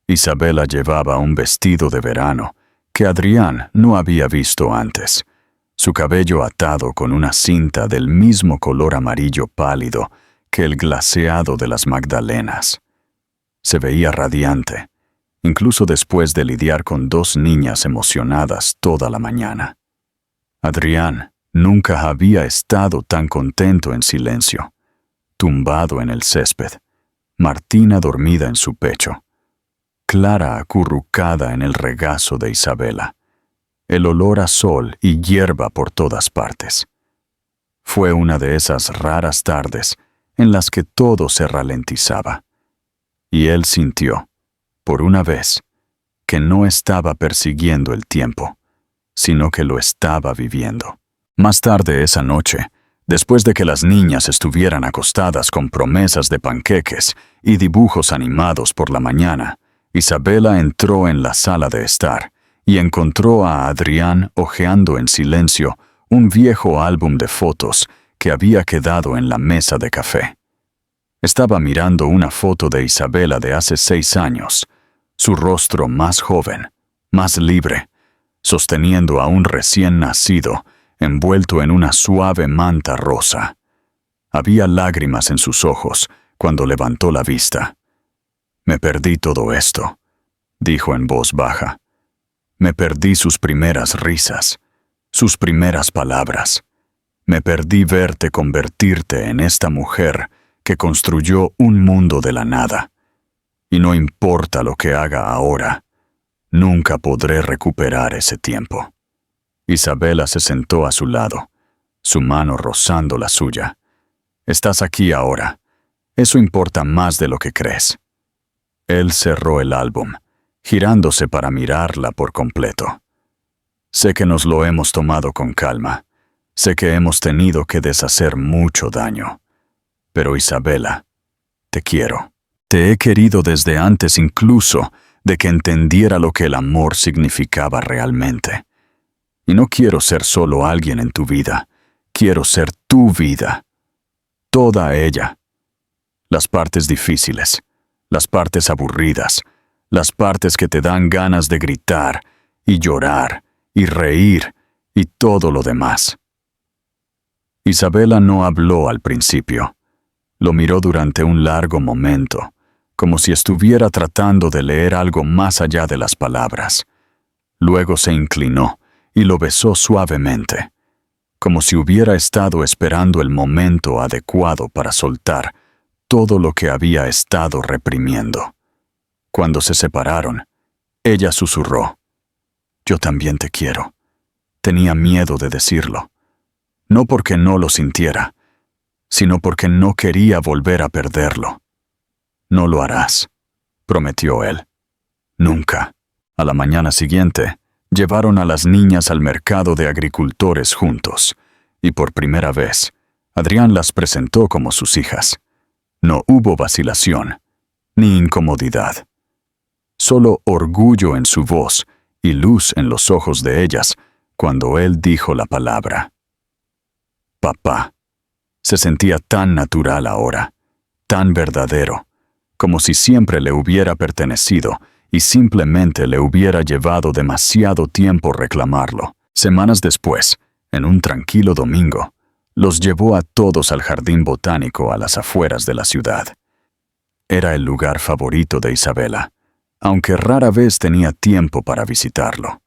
Isabela llevaba un vestido de verano que Adrián no había visto antes, su cabello atado con una cinta del mismo color amarillo pálido que el glaseado de las magdalenas. Se veía radiante, incluso después de lidiar con 2 niñas emocionadas toda la mañana. Adrián nunca había estado tan contento en silencio, tumbado en el césped, Martina dormida en su pecho, Clara acurrucada en el regazo de Isabela, el olor a sol y hierba por todas partes. Fue una de esas raras tardes en las que todo se ralentizaba, y él sintió, por una vez, que no estaba persiguiendo el tiempo, sino que lo estaba viviendo. Más tarde esa noche, después de que las niñas estuvieran acostadas con promesas de panqueques y dibujos animados por la mañana, Isabela entró en la sala de estar y encontró a Adrián hojeando en silencio un viejo álbum de fotos que había quedado en la mesa de café. Estaba mirando una foto de Isabela de hace 6 años, su rostro más joven, más libre, sosteniendo a un recién nacido, envuelto en una suave manta rosa. Había lágrimas en sus ojos cuando levantó la vista. «Me perdí todo esto», dijo en voz baja. «Me perdí sus primeras risas, sus primeras palabras. Me perdí verte convertirte en esta mujer que construyó un mundo de la nada. Y no importa lo que haga ahora, nunca podré recuperar ese tiempo». Isabela se sentó a su lado, su mano rozando la suya. Estás aquí ahora. Eso importa más de lo que crees. Él cerró el álbum, girándose para mirarla por completo. Sé que nos lo hemos tomado con calma. Sé que hemos tenido que deshacer mucho daño. Pero Isabela, te quiero. Te he querido desde antes incluso de que entendiera lo que el amor significaba realmente. Y no quiero ser solo alguien en tu vida. Quiero ser tu vida. Toda ella. Las partes difíciles, las partes aburridas, las partes que te dan ganas de gritar y llorar y reír y todo lo demás. Isabela no habló al principio. Lo miró durante un largo momento, como si estuviera tratando de leer algo más allá de las palabras. Luego se inclinó y lo besó suavemente, como si hubiera estado esperando el momento adecuado para soltar todo lo que había estado reprimiendo. Cuando se separaron, ella susurró: «Yo también te quiero». Tenía miedo de decirlo, no porque no lo sintiera, sino porque no quería volver a perderlo. «No lo harás», prometió él. «Nunca». A la mañana siguiente, llevaron a las niñas al mercado de agricultores juntos, y por primera vez, Adrián las presentó como sus hijas. No hubo vacilación, ni incomodidad. Solo orgullo en su voz y luz en los ojos de ellas cuando él dijo la palabra. Papá. Se sentía tan natural ahora, tan verdadero, como si siempre le hubiera pertenecido y simplemente le hubiera llevado demasiado tiempo reclamarlo. Semanas después, en un tranquilo domingo, los llevó a todos al jardín botánico a las afueras de la ciudad. Era el lugar favorito de Isabela, aunque rara vez tenía tiempo para visitarlo.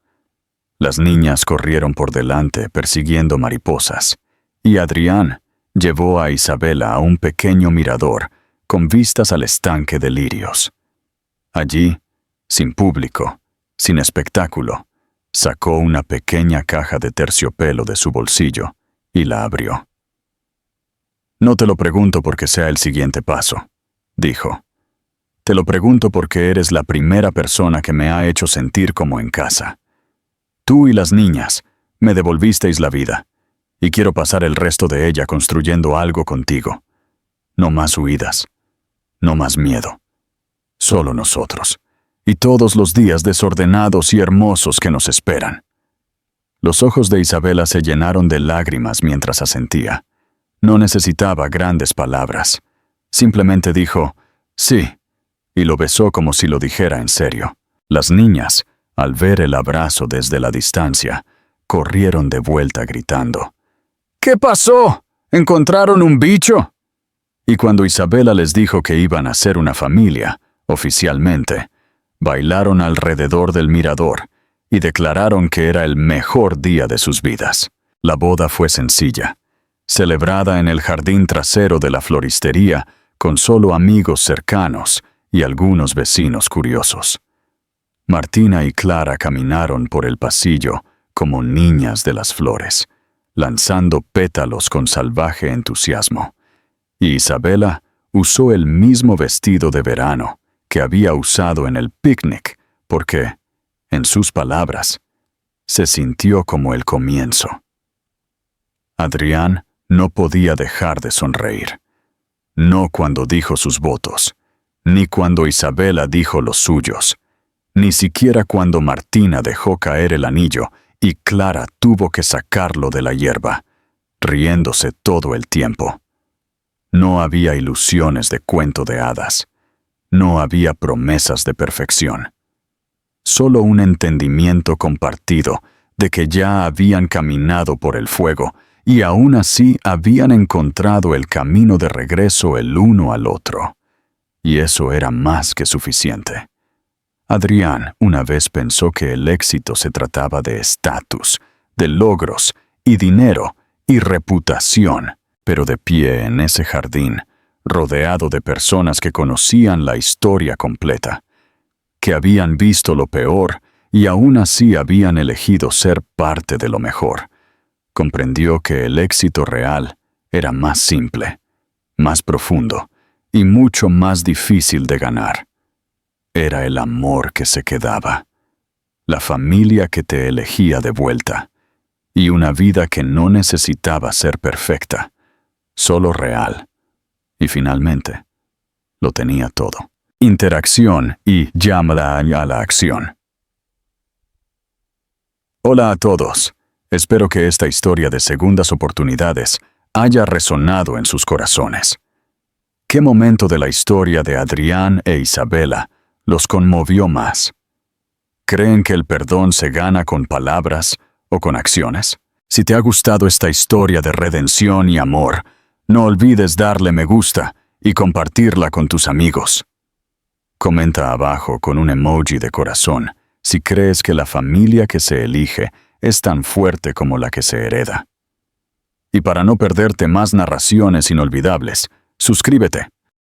Las niñas corrieron por delante persiguiendo mariposas, y Adrián llevó a Isabela a un pequeño mirador con vistas al estanque de lirios. Allí, sin público, sin espectáculo, sacó una pequeña caja de terciopelo de su bolsillo y la abrió. «No te lo pregunto porque sea el siguiente paso», dijo. «Te lo pregunto porque eres la primera persona que me ha hecho sentir como en casa. Tú y las niñas me devolvisteis la vida, y quiero pasar el resto de ella construyendo algo contigo. No más huidas, no más miedo. Solo nosotros, y todos los días desordenados y hermosos que nos esperan». Los ojos de Isabela se llenaron de lágrimas mientras asentía. No necesitaba grandes palabras. Simplemente dijo, «Sí», y lo besó como si lo dijera en serio. Las niñas, al ver el abrazo desde la distancia, corrieron de vuelta gritando, «¿Qué pasó? ¿Encontraron un bicho?» Y cuando Isabela les dijo que iban a ser una familia, oficialmente, bailaron alrededor del mirador y declararon que era el mejor día de sus vidas. La boda fue sencilla, celebrada en el jardín trasero de la floristería con solo amigos cercanos y algunos vecinos curiosos. Martina y Clara caminaron por el pasillo como niñas de las flores, lanzando pétalos con salvaje entusiasmo. Y Isabela usó el mismo vestido de verano que había usado en el picnic porque, en sus palabras, se sintió como el comienzo. Adrián no podía dejar de sonreír. No cuando dijo sus votos, ni cuando Isabela dijo los suyos, ni siquiera cuando Martina dejó caer el anillo y Clara tuvo que sacarlo de la hierba, riéndose todo el tiempo. No había ilusiones de cuento de hadas. No había promesas de perfección. Solo un entendimiento compartido de que ya habían caminado por el fuego y aún así habían encontrado el camino de regreso el uno al otro. Y eso era más que suficiente. Adrián una vez pensó que el éxito se trataba de estatus, de logros y dinero y reputación, pero de pie en ese jardín, rodeado de personas que conocían la historia completa, que habían visto lo peor y aún así habían elegido ser parte de lo mejor. comprendió que el éxito real era más simple, más profundo y mucho más difícil de ganar. Era el amor que se quedaba, la familia que te elegía de vuelta y una vida que no necesitaba ser perfecta, solo real. Y finalmente, lo tenía todo. Interacción y llamada a la acción. Hola a todos. Espero que esta historia de segundas oportunidades haya resonado en sus corazones. ¿Qué momento de la historia de Adrián e Isabela los conmovió más? ¿Creen que el perdón se gana con palabras o con acciones? Si te ha gustado esta historia de redención y amor, no olvides darle me gusta y compartirla con tus amigos. Comenta abajo con un emoji de corazón si crees que la familia que se elige es tan fuerte como la que se hereda. Y para no perderte más narraciones inolvidables, suscríbete.